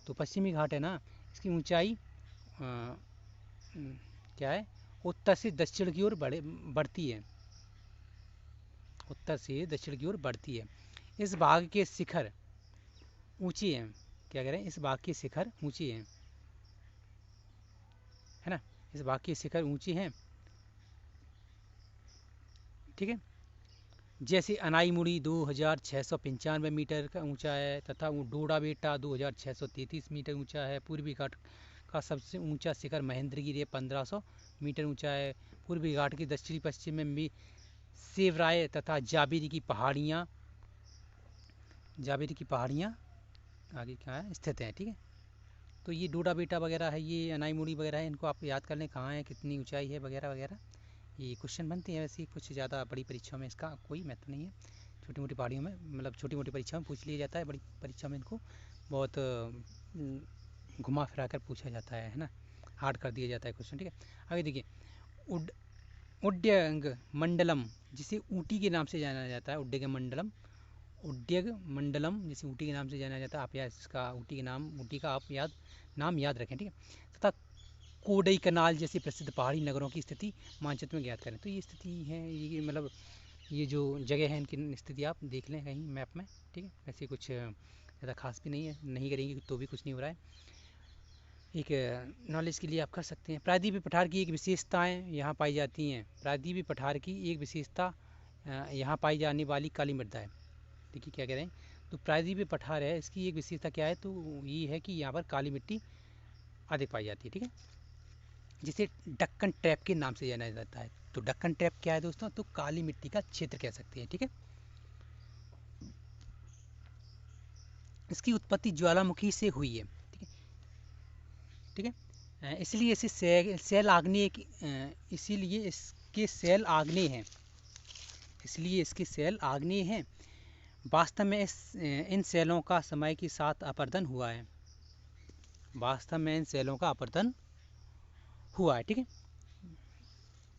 S1: तो पश्चिमी घाट है ना, इसकी ऊंचाई क्या है, उत्तर से दक्षिण की ओर बढ़ती है, उत्तर से दक्षिण की ओर बढ़ती है। इस भाग के शिखर ऊंची हैं, क्या कह रहे हैं, इस भाग की शिखर ऊंची हैं, है ना, इस भाग की शिखर ऊंची हैं, ठीक है। जैसे अनाईमुड़ी 2695 मीटर का ऊंचा है, तथा डोडा बेटा 2633 मीटर ऊंचा है। पूर्वी घाट का सबसे ऊंचा शिखर महेंद्रगिरी है, 1500 मीटर ऊंचा है। पूर्वी घाट के दक्षिणी पश्चिम में भी सेवराय तथा जाबिरी की पहाड़ियाँ, जाबिरी की पहाड़ियाँ आगे क्या है स्थित हैं, ठीक है। तो ये डोडा बेटा वगैरह है, ये अनाईमुड़ी वगैरह है, इनको आप याद कर लें कहाँ है, कितनी ऊंचाई है वगैरह वगैरह। ये क्वेश्चन बनते हैं वैसे, कुछ ज़्यादा बड़ी परीक्षाओं में इसका कोई महत्व नहीं है। छोटी मोटी पहाड़ियों में, मतलब छोटी मोटी परीक्षाओं में पूछ लिया जाता है, बड़ी परीक्षा में इनको बहुत घुमा फिरा कर पूछा जाता है ना, हार्ड कर दिया जाता है क्वेश्चन, ठीक है। आगे देखिए, उड उड्डयंग मंडलम, जिसे ऊटी के नाम से जाना जाता है, उड्डयंग मंडलम, उड्डयंग मंडलम जिसे ऊटी के नाम से जाना जाता है। आप याद इसका ऊटी के नाम, ऊटी का आप नाम याद रखें, ठीक है। तथा कोडई कनाल जैसे प्रसिद्ध पहाड़ी नगरों की स्थिति मानचित्र में ज्ञात करें। तो ये स्थिति है, ये मतलब ये जो जगह है इनकी स्थिति आप देख लें कहीं मैप में, ठीक है। वैसे कुछ ज़्यादा खास भी नहीं है, नहीं करेंगे तो भी कुछ नहीं हो रहा है, एक नॉलेज के लिए आप कर सकते हैं। प्रायद्वीपीय पठार की एक विशेषताएं यहाँ पाई जाती हैं। प्रायद्वीपीय पठार की एक विशेषता यहाँ पाई जाने वाली काली मृदा है। देखिए क्या कह रहे हैं, तो प्रायद्वीपीय पठार है, इसकी एक विशेषता क्या है, तो ये है कि यहाँ पर काली मिट्टी अधिक पाई जाती है, ठीक है, जिसे डक्कन ट्रैप के नाम से जाना जाता है। तो डक्कन ट्रैप क्या है दोस्तों, तो काली मिट्टी का क्षेत्र कह सकते हैं, ठीक है। इसकी उत्पत्ति ज्वालामुखी से हुई है, ठीक है, ठीक है। इसलिए इसे सेल आग्नेय, इसीलिए इसके सेल आग्नेय हैं, इसलिए इसके सेल आग्नेय हैं। वास्तव में इन सेलों का समय के साथ अपरदन हुआ है, वास्तव में इन सेलों का अपरदन हुआ है, ठीक है।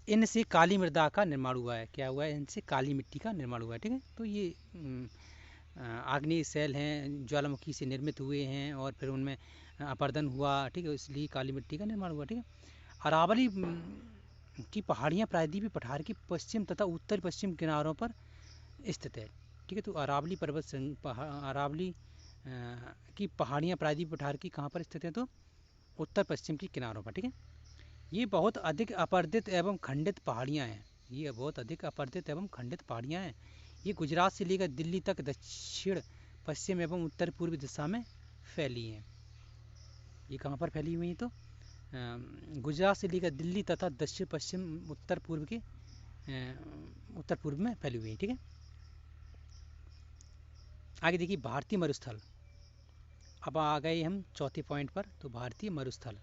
S1: इनसे काली मृदा का निर्माण हुआ है, क्या हुआ है, इनसे काली मिट्टी का निर्माण हुआ है, ठीक है। तो ये आग्नेय सेल हैं, ज्वालामुखी से निर्मित हुए हैं और फिर उनमें अपरदन हुआ, ठीक है, इसलिए काली मिट्टी का निर्माण हुआ, ठीक है। अरावली की पहाड़ियाँ प्रायद्वीपीय पठार के पश्चिम तथा उत्तर पश्चिम किनारों पर स्थित है, ठीक है। तो अरावली पर्वत अरावली की पहाड़ियाँ प्रायद्वीपीय पठार की कहाँ पर स्थित हैं, तो उत्तर पश्चिम के किनारों पर, ठीक है। ये बहुत अधिक अपर्दित एवं खंडित पहाड़ियाँ हैं, ये बहुत अधिक अपर्दित एवं खंडित पहाड़ियाँ हैं। ये गुजरात से लेकर दिल्ली तक दक्षिण पश्चिम एवं उत्तर पूर्व दिशा में फैली हैं। ये कहाँ पर फैली हुई हैं, तो गुजरात से लेकर दिल्ली तथा दक्षिण पश्चिम उत्तर पूर्व के उत्तर पूर्व में फैली हुई है, ठीक है। आगे देखिए, भारतीय मरुस्थल। अब आ गए हम चौथे पॉइंट पर। तो भारतीय मरुस्थल,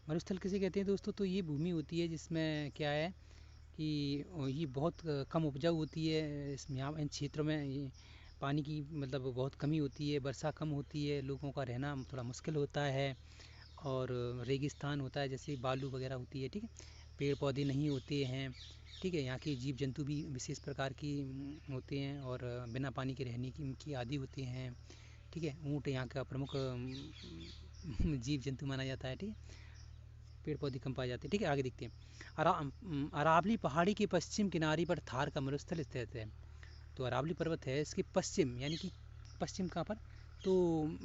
S1: मरुस्थल किसे कहते हैं दोस्तों, तो ये भूमि होती है जिसमें क्या है कि ये बहुत कम उपजाऊ होती है। इसमें यहाँ इन क्षेत्रों में ये पानी की मतलब बहुत कमी होती है, वर्षा कम होती है, लोगों का रहना थोड़ा मुश्किल होता है, और रेगिस्तान होता है, जैसे बालू वगैरह होती है, ठीक है। पेड़ पौधे नहीं होते हैं, ठीक है। यहाँ के जीव जंतु भी विशेष प्रकार की होते हैं, और बिना पानी के रहने की आदी होते हैं, ठीक है। ऊँट यहाँ का प्रमुख जीव जंतु माना जाता है, ठीक है। पेड़ पौधे कम पाए जाते हैं, ठीक है। आगे देखते हैं, अरावली पहाड़ी के पश्चिम किनारे पर थार का मरुस्थल स्थित है। तो अरावली पर्वत है, इसके पश्चिम, यानी कि पश्चिम कहाँ पर, तो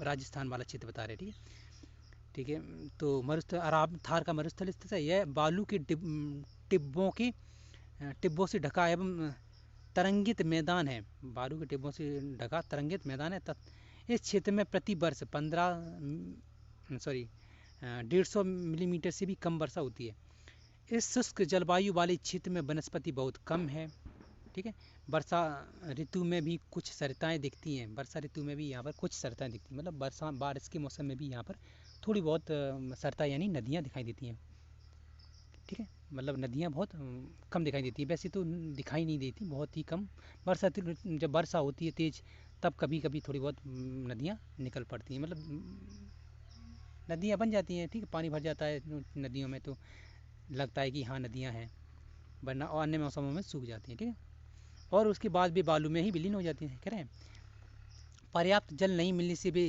S1: राजस्थान वाला क्षेत्र बता रहे हैं, ठीक है, ठीक है। तो मरुस्थल थार का मरुस्थल स्थित है। यह बालू के टिब्बों से ढका एवं तरंगित मैदान है, बालू के टिब्बों से ढका तरंगित मैदान है। इस क्षेत्र में प्रति वर्ष 150 मिलीमीटर से भी कम वर्षा होती है। इस शुष्क जलवायु वाले क्षेत्र में वनस्पति बहुत कम है, ठीक है। वर्षा ऋतु में भी कुछ सरिताएं दिखती हैं, वर्षा ऋतु में भी यहाँ पर कुछ सरिताएं दिखती हैं, मतलब बारिश के मौसम में भी यहाँ पर थोड़ी बहुत सरिता यानी नदियाँ दिखाई देती हैं, ठीक है। मतलब नदियाँ बहुत कम दिखाई देती है, वैसे तो दिखाई नहीं देती, बहुत ही कम। जब वर्षा होती है तेज़, तब कभी कभी थोड़ी बहुत नदियाँ निकल पड़ती हैं, मतलब नदियाँ बन जाती हैं, ठीक है। पानी भर जाता है नदियों में तो लगता है कि हाँ नदियाँ हैं, वरना और अन्य मौसमों में सूख जाती हैं, ठीक है। और उसके बाद भी बालू में ही विलीन हो जाती हैं, कह रहे हैं। पर्याप्त जल नहीं मिलने से भी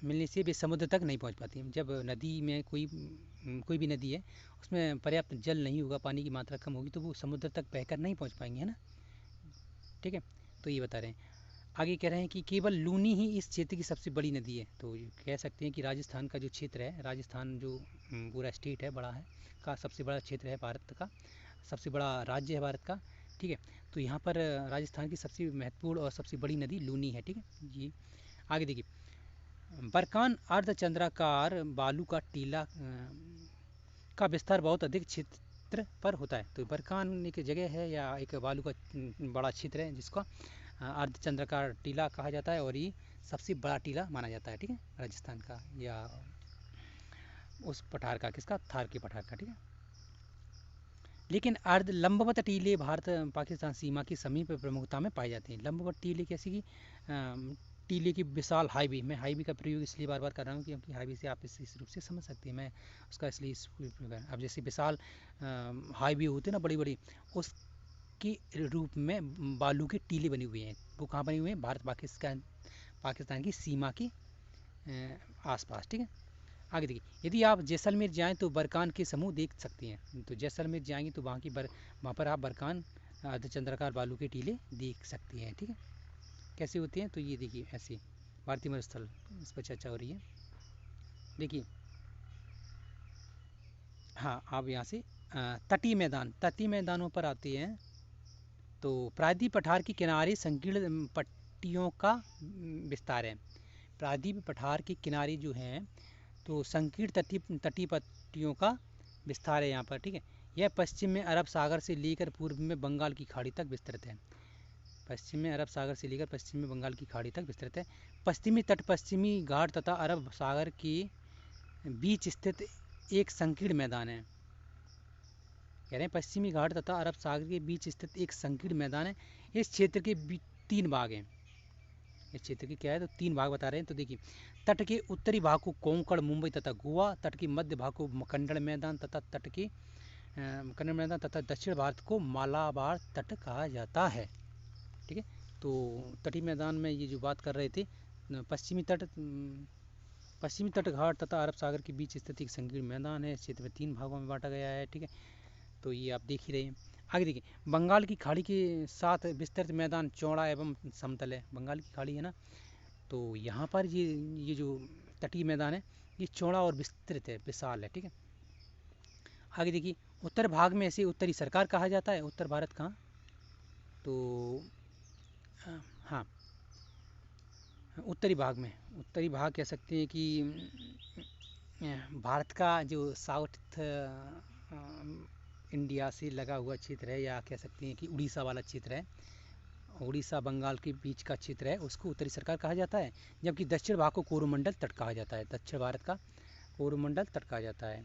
S1: मिलने से वे समुद्र तक नहीं पहुंच पाती। जब नदी में कोई भी नदी है उसमें पर्याप्त जल नहीं होगा, पानी की मात्रा कम होगी, तो वो समुद्र तक बहकर नहीं पहुंच पाएंगे, है ना। ठीक है, तो ये बता रहे हैं। आगे कह रहे हैं कि केवल लूनी ही इस क्षेत्र की सबसे बड़ी नदी है। तो कह सकते हैं कि राजस्थान का जो क्षेत्र है, राजस्थान जो पूरा स्टेट है, बड़ा है, का सबसे बड़ा क्षेत्र है भारत का, सबसे बड़ा राज्य है भारत का। ठीक है, तो यहाँ पर राजस्थान की सबसे महत्वपूर्ण और सबसे बड़ी नदी लूनी है। ठीक है जी। आगे देखिए, बरकान अर्धचंद्राकार बालू का टीला का विस्तार बहुत अधिक क्षेत्र पर होता है। तो बरकान एक जगह है या एक बालू का बड़ा क्षेत्र है जिसका अर्धचंद्राकार टीला कहा जाता है, और ये सबसे बड़ा टीला माना जाता है। ठीक है, राजस्थान का या उस पठार का, किसका, थार के पठार का। ठीक है, लेकिन अर्ध लंबवत टीले भारत पाकिस्तान सीमा की समीप प्रमुखता में पाए जाते हैं। लंबवत टीले कैसे कि टीले की विशाल हाईवे, मैं हाईवे का प्रयोग इसलिए बार बार कर रहा हूँ क्योंकि हाईवे से आप इस रूप से समझ सकते हैं, मैं उसका इसलिए अब जैसे विशाल हाईवे होते हैं ना बड़ी बड़ी, उसके रूप में बालू के टीले बने हुए हैं। वो कहाँ बने हुए हैं, भारत पाकिस्तान की सीमा के आसपास। ठीक है, आगे देखिए, यदि आप जैसलमेर जाएं तो बरकान के समूह देख सकते हैं। तो जैसलमेर जाएंगे तो वहाँ पर आप बरकान अर्धचंद्राकार बालू के टीले देख सकते हैं। ठीक है, कैसे होते हैं, तो ये देखिए ऐसे भारतीय मरुस्थल, इस पर चर्चा हो रही है। देखिए, हाँ, आप यहाँ से तटीय मैदानों पर आते हैं। तो प्रायद्वीप पठार के किनारे संकीर्ण पट्टियों का विस्तार है। प्रायद्वीप पठार के किनारे जो हैं तो संकीर्ण तटीय पट्टियों का विस्तार है यहाँ पर। ठीक है, यह पश्चिम में अरब सागर से लेकर पूर्व में बंगाल की खाड़ी तक विस्तृत है। पश्चिम में अरब सागर से लेकर पश्चिम में बंगाल की खाड़ी तक विस्तृत है। पश्चिमी तट पश्चिमी घाट तथा अरब सागर के बीच स्थित एक संकीर्ण मैदान है। कह रहे हैं पश्चिमी घाट तथा अरब सागर के बीच स्थित एक संकीर्ण मैदान है। इस क्षेत्र के 3 भाग हैं। इस क्षेत्र के क्या है, तो 3 भाग बता रहे हैं। तो देखिए, तट के उत्तरी भाग को कोंकण, मुंबई तथा गोवा, तट के मध्य भाग को कन्नड़ मैदान तथा दक्षिण भारत को मालाबार तट कहा जाता है। ठीक है, तो तटीय मैदान में ये जो बात कर रहे थे, पश्चिमी तट घाट तथा अरब सागर के बीच स्थित एक संकीर्ण मैदान है। इस क्षेत्र में 3 भागों में बांटा गया है। ठीक है, तो ये आप देख ही रहे हैं। आगे देखिए, बंगाल की खाड़ी के साथ विस्तृत मैदान चौड़ा एवं समतल है। बंगाल की खाड़ी है ना, तो यहाँ पर ये जो तटीय मैदान है ये चौड़ा और विस्तृत है, विशाल है। ठीक है, आगे देखिए, उत्तर भाग में इसे उत्तरी सरकार कहा जाता है। उत्तर भारत का, तो हाँ, उत्तरी भाग कह सकते हैं कि भारत का जो साउथ इंडिया से लगा हुआ क्षेत्र है, या कह सकते हैं कि उड़ीसा वाला क्षेत्र है, उड़ीसा बंगाल के बीच का क्षेत्र है, उसको उत्तरी सरकार कहा जाता है। जबकि दक्षिण भाग को कोरोमंडल तट कहा जाता है। दक्षिण भारत का कोरोमंडल तट कहा जाता है,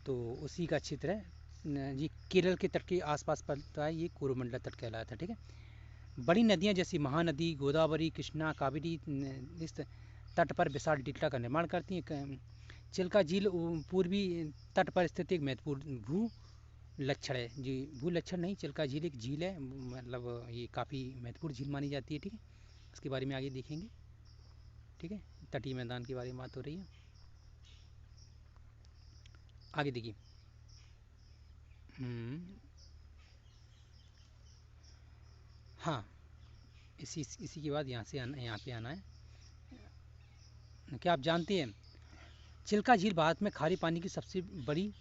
S1: तो उसी का क्षेत्र है। ये केरल के तट के आसपास पड़ता है, ये कोरोमंडल तट कहलाता है। ठीक है, बड़ी नदियाँ जैसे महानदी, गोदावरी, कृष्णा, कावेरी इस तट पर विशाल टीला का निर्माण करती हैं। चिल्का झील पूर्वी तट पर स्थित एक महत्वपूर्ण भू लक्षण है जी। भू लक्षण नहीं, चिल्का झील एक झील है, मतलब ये काफ़ी महत्वपूर्ण झील मानी जाती है। ठीक है, इसके बारे में आगे देखेंगे। ठीक है, तटीय मैदान के बारे में बात हो रही है। आगे देखिए, हाँ, इसी के बाद यहाँ पे आना है। क्या आप जानते हैं चिल्का झील भारत में खारे पानी की सबसे बड़ी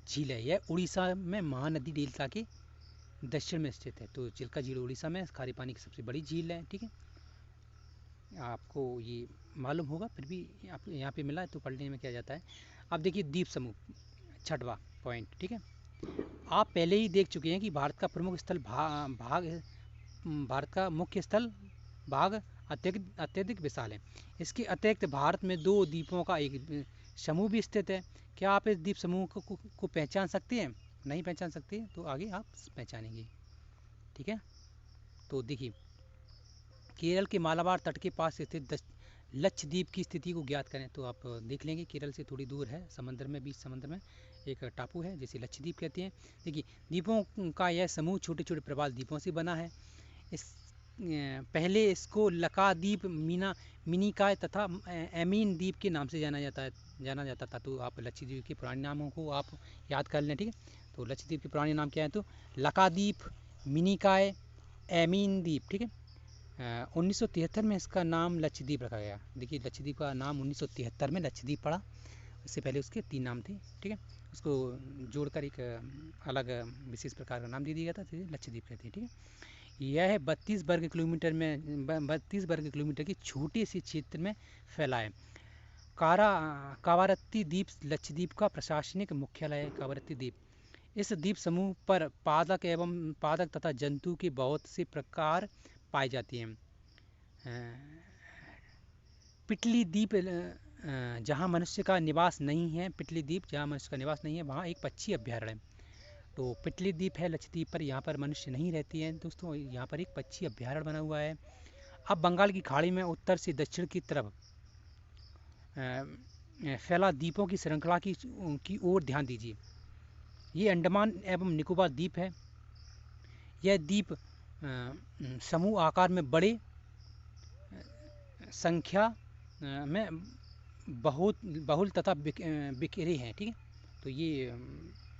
S1: झील है। यह उड़ीसा में महानदी डेल्टा के दक्षिण में स्थित है। तो चिल्का झील उड़ीसा में खारे पानी की सबसे बड़ी झील है। ठीक है, आपको ये मालूम होगा, फिर भी आप यहाँ पे मिला है तो पढ़ने में क्या जाता है। अब देखिए, द्वीप समूह, 6वां पॉइंट। ठीक है, आप पहले ही देख चुके हैं कि भारत का प्रमुख स्थल भारत का मुख्य स्थल भाग अत्यधिक विशाल है। इसके अतिरिक्त भारत में 2 द्वीपों का एक समूह भी स्थित है। क्या आप इस द्वीप समूह को पहचान सकते हैं? नहीं पहचान सकते तो आगे आप पहचानेंगे। ठीक है, तो देखिए, केरल के मालाबार तट के पास स्थित लक्षद्वीप की स्थिति को ज्ञात करें। तो आप देख लेंगे, केरल से थोड़ी दूर है, समंदर में, बीच समंदर में एक टापू है जिसे लक्षद्वीप कहते हैं। देखिए, द्वीपों का यह समूह छोटे छोटे प्रवाल द्वीपों से बना है। इस पहले इसको लकाद्वीप, मिनिकॉय तथा एमीन द्वीप के नाम से जाना जाता था। तो आप लक्षद्वीप के पुराने नामों को आप याद कर लें, ठीक है। तो लक्षद्वीप के पुराने नाम क्या है? तो लकाद्वीप, मिनिकॉय, एमीन द्वीप, ठीक है। 1973 में इसका नाम लक्षद्वीप रखा गया। देखिए, लक्षद्वीप का नाम 1973 में लक्षद्वीप पड़ा। इससे पहले उसके 3 नाम थे, ठीक है। उसको जोड़कर एक अलग विशेष प्रकार का नाम दे दिया गया था, तो लक्षद्वीप कहते हैं, ठीक है। यह 32 वर्ग किलोमीटर की छोटे से क्षेत्र में फैला है। कावारत्ती द्वीप लक्षद्वीप का प्रशासनिक मुख्यालय है। कावारत्ती द्वीप, इस द्वीप समूह पर पादप तथा जंतु के बहुत से प्रकार पाए जाते हैं। पिटली द्वीप, जहाँ मनुष्य का निवास नहीं है, पिटली द्वीप जहाँ मनुष्य का निवास नहीं है, वहाँ एक पक्षी अभ्यारण्य है। तो पिटली द्वीप है लक्षद्वीप पर, यहाँ पर मनुष्य नहीं रहती हैं दोस्तों, यहाँ पर एक पक्षी अभ्यारण्य बना हुआ है। अब बंगाल की खाड़ी में उत्तर से दक्षिण की तरफ फैला द्वीपों की श्रृंखला की ओर ध्यान दीजिए। ये अंडमान एवं निकोबार द्वीप है। यह द्वीप समूह आकार में बड़े, संख्या में बहुल तथा बिखरे हैं, ठीक है। तो ये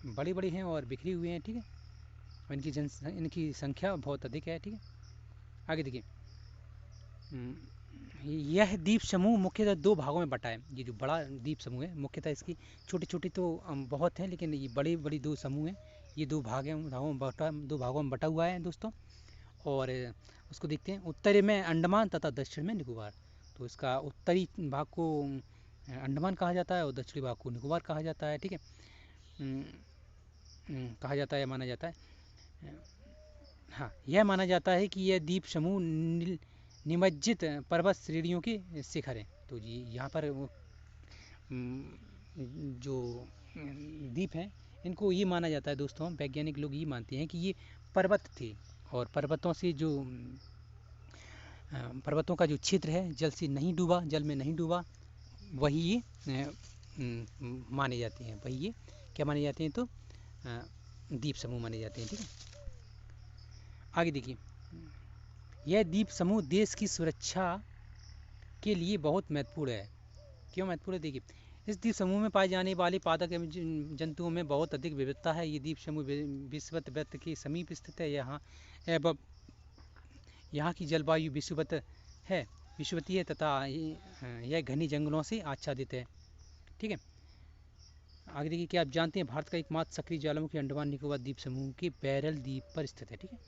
S1: बड़े बड़े हैं और बिखरे हुए हैं, ठीक है। इनकी संख्या बहुत अधिक है, ठीक है। आगे देखिए, यह द्वीप समूह मुख्यतः 2 भागों में बटा है। ये जो बड़ा द्वीप समूह है, मुख्यतः इसकी छोटे छोटे तो बहुत हैं, लेकिन ये बड़ी बड़ी 2 समूह हैं। ये 2 भागों में बटा हुआ है दोस्तों। और उसको देखते हैं। उत्तरी में अंडमान तथा दक्षिण में निकोबार। तो इसका उत्तरी भाग को अंडमान कहा जाता है और दक्षिणी भाग को निकोबार कहा जाता है, ठीक है। कहा जाता है, माना जाता है। हाँ, यह माना जाता है कि यह द्वीप समूह निमज्जित पर्वत श्रेणियों के शिखर हैं। तो जी यहाँ पर जो द्वीप हैं, इनको ये माना जाता है दोस्तों, वैज्ञानिक लोग ये मानते हैं कि ये पर्वत थे, और पर्वतों का जो क्षेत्र है, जल में नहीं डूबा, वही ये माने जाते हैं। वही ये क्या माने जाते हैं? तो द्वीप समूह माने जाते हैं, ठीक है। आगे देखिए, यह द्वीप समूह देश की सुरक्षा के लिए बहुत महत्वपूर्ण है। क्यों महत्वपूर्ण है? देखिए, इस द्वीप समूह में पाए जाने वाले पादप एवं जंतुओं में बहुत अधिक विविधता है। ये द्वीप समूह विषुवत वृत्त के समीप स्थित है। यहाँ की जलवायु विषुवतीय है तथा यह घनी जंगलों से आच्छादित है, ठीक है। आगे देखिए, क्या आप जानते हैं भारत का एकमात्र सक्रिय ज्वालामुखी अंडमान निकोबार द्वीप समूह के बैरल द्वीप पर स्थित है, ठीक है।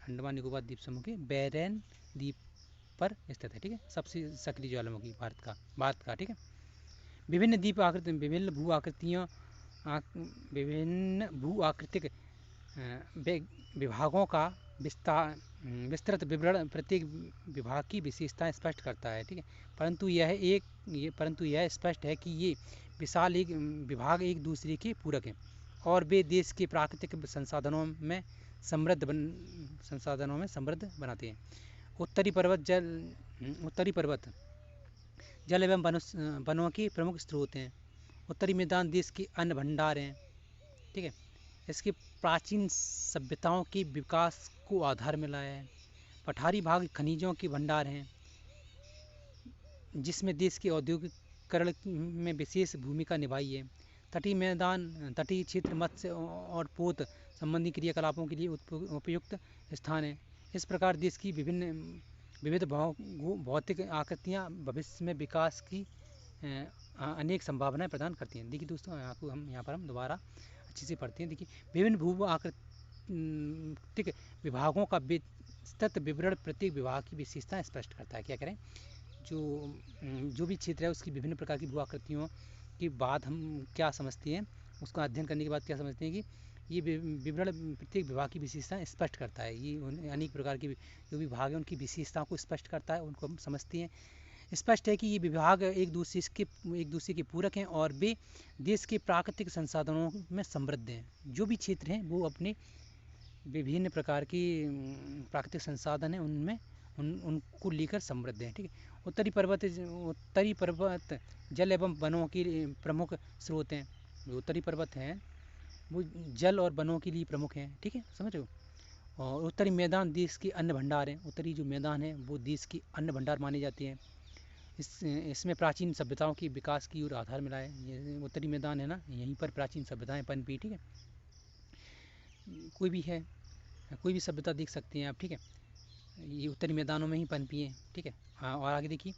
S1: अंडमान निकोबार द्वीप समूह के बैरन द्वीप पर स्थित है, ठीक है। सबसे सक्रिय ज्वालामुखी भारत का, ठीक है। विभिन्न भू आकृतिक विभागों का विस्तृत विवरण प्रत्येक विभाग की विशेषताएं स्पष्ट करता है, ठीक है। परंतु यह स्पष्ट है कि ये विशाल विभाग एक दूसरे के पूरक हैं और वे देश के प्राकृतिक संसाधनों में समृद्ध बनाते हैं। उत्तरी पर्वत जल एवं वनों के प्रमुख स्रोत हैं। उत्तरी मैदान देश के अन्न भंडार हैं, ठीक है। इसके प्राचीन सभ्यताओं के विकास को आधार मिला है। पठारी भाग खनिजों के भंडार हैं, जिसमें देश के औद्योगिकरण में विशेष भूमिका निभाई है। तटीय क्षेत्र मत्स्य और पोत संबंधी क्रियाकलापों के लिए उपयुक्त स्थान है। इस प्रकार देश की विविध भौतिक आकृतियाँ भविष्य में विकास की अनेक संभावनाएं प्रदान करती हैं। देखिए दोस्तों, यहाँ पर हम दोबारा अच्छे से पढ़ते हैं। देखिए, विभिन्न भू आकृतिक विभागों का विस्तृत विवरण प्रत्येक विभाग की विशेषताएं स्पष्ट करता है। क्या करें, जो भी क्षेत्र है उसकी विभिन्न प्रकार की भू आकृतियों के बाद हम क्या समझते हैं, उसका अध्ययन करने के बाद क्या समझते हैं कि ये विवरण प्रत्येक विभाग की विशेषताएं स्पष्ट करता है। ये अनेक प्रकार के जो विभाग हैं उनकी विशेषताओं को स्पष्ट करता है, उनको हम समझते हैं। स्पष्ट है कि ये विभाग एक दूसरे के पूरक हैं और वे देश के प्राकृतिक संसाधनों में समृद्ध हैं। जो भी क्षेत्र हैं वो अपने विभिन्न प्रकार की प्राकृतिक संसाधन हैं उनमें उनको लेकर समृद्ध हैं, ठीक है। उत्तरी पर्वत जल एवं वनों के प्रमुख स्रोत हैं। जो उत्तरी पर्वत हैं वो जल और वनों के लिए प्रमुख हैं, ठीक है, समझ रहे हो। और उत्तरी मैदान देश के अन्न भंडार हैं। उत्तरी जो मैदान है वो देश की अन्न भंडार माने जाते हैं। इसमें प्राचीन सभ्यताओं की विकास की ओर आधार मिला है। ये उत्तरी मैदान है ना, यहीं पर प्राचीन सभ्यताएं पनपी। ठीक है, कोई भी है, कोई भी सभ्यता देख सकते हैं आप। ठीक है, ये उत्तरी मैदानों में ही पनपी है। ठीक है, और आगे देखिए,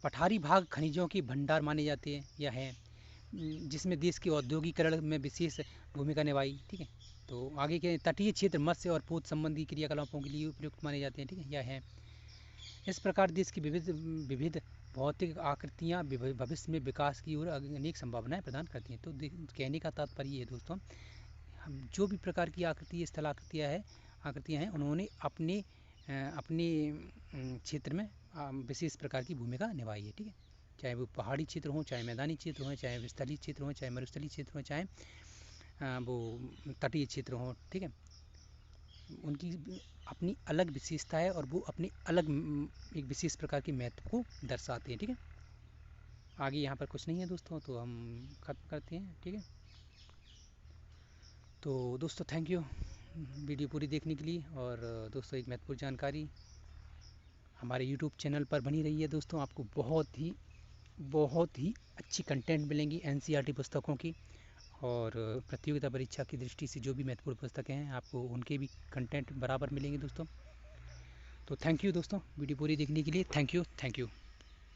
S1: पठारी भाग खनिजों की भंडार माने जाते हैं या है, जिसमें देश के औद्योगिकरण में विशेष भूमिका निभाई। ठीक है, तो आगे के तटीय क्षेत्र मत्स्य और पोत संबंधी क्रियाकलापों के लिए उपयुक्त माने जाते हैं। ठीक है, या है। इस प्रकार देश की विविध विविध भौतिक आकृतियाँ भविष्य में विकास की ओर अनेक संभावनाएं प्रदान करती हैं। तो कहने का तात्पर्य ये है दोस्तों, हम जो भी प्रकार की स्थल आकृतियाँ हैं उन्होंने अपने अपने क्षेत्र में विशेष प्रकार की भूमिका निभाई है। ठीक है, चाहे वो पहाड़ी क्षेत्र हो, चाहे मैदानी क्षेत्र हो, चाहे स्थलीय क्षेत्र हो, चाहे मरुस्थलीय क्षेत्र हो, चाहे वो तटीय क्षेत्र हो। ठीक है, उनकी अपनी अलग विशेषता है और वो अपनी अलग एक विशेष प्रकार के महत्व को दर्शाते हैं। ठीक है, आगे यहाँ पर कुछ नहीं है दोस्तों, तो हम खत्म करते हैं। ठीक है, तो दोस्तों थैंक यू वीडियो पूरी देखने के लिए। और दोस्तों एक महत्वपूर्ण जानकारी, हमारे यूट्यूब चैनल पर बनी रही है दोस्तों, आपको बहुत ही अच्छी कंटेंट मिलेंगी एनसीईआरटी पुस्तकों की, और प्रतियोगिता परीक्षा की दृष्टि से जो भी महत्वपूर्ण पुस्तकें हैं आपको उनके भी कंटेंट बराबर मिलेंगे दोस्तों। तो थैंक यू दोस्तों वीडियो पूरी देखने के लिए। Thank you.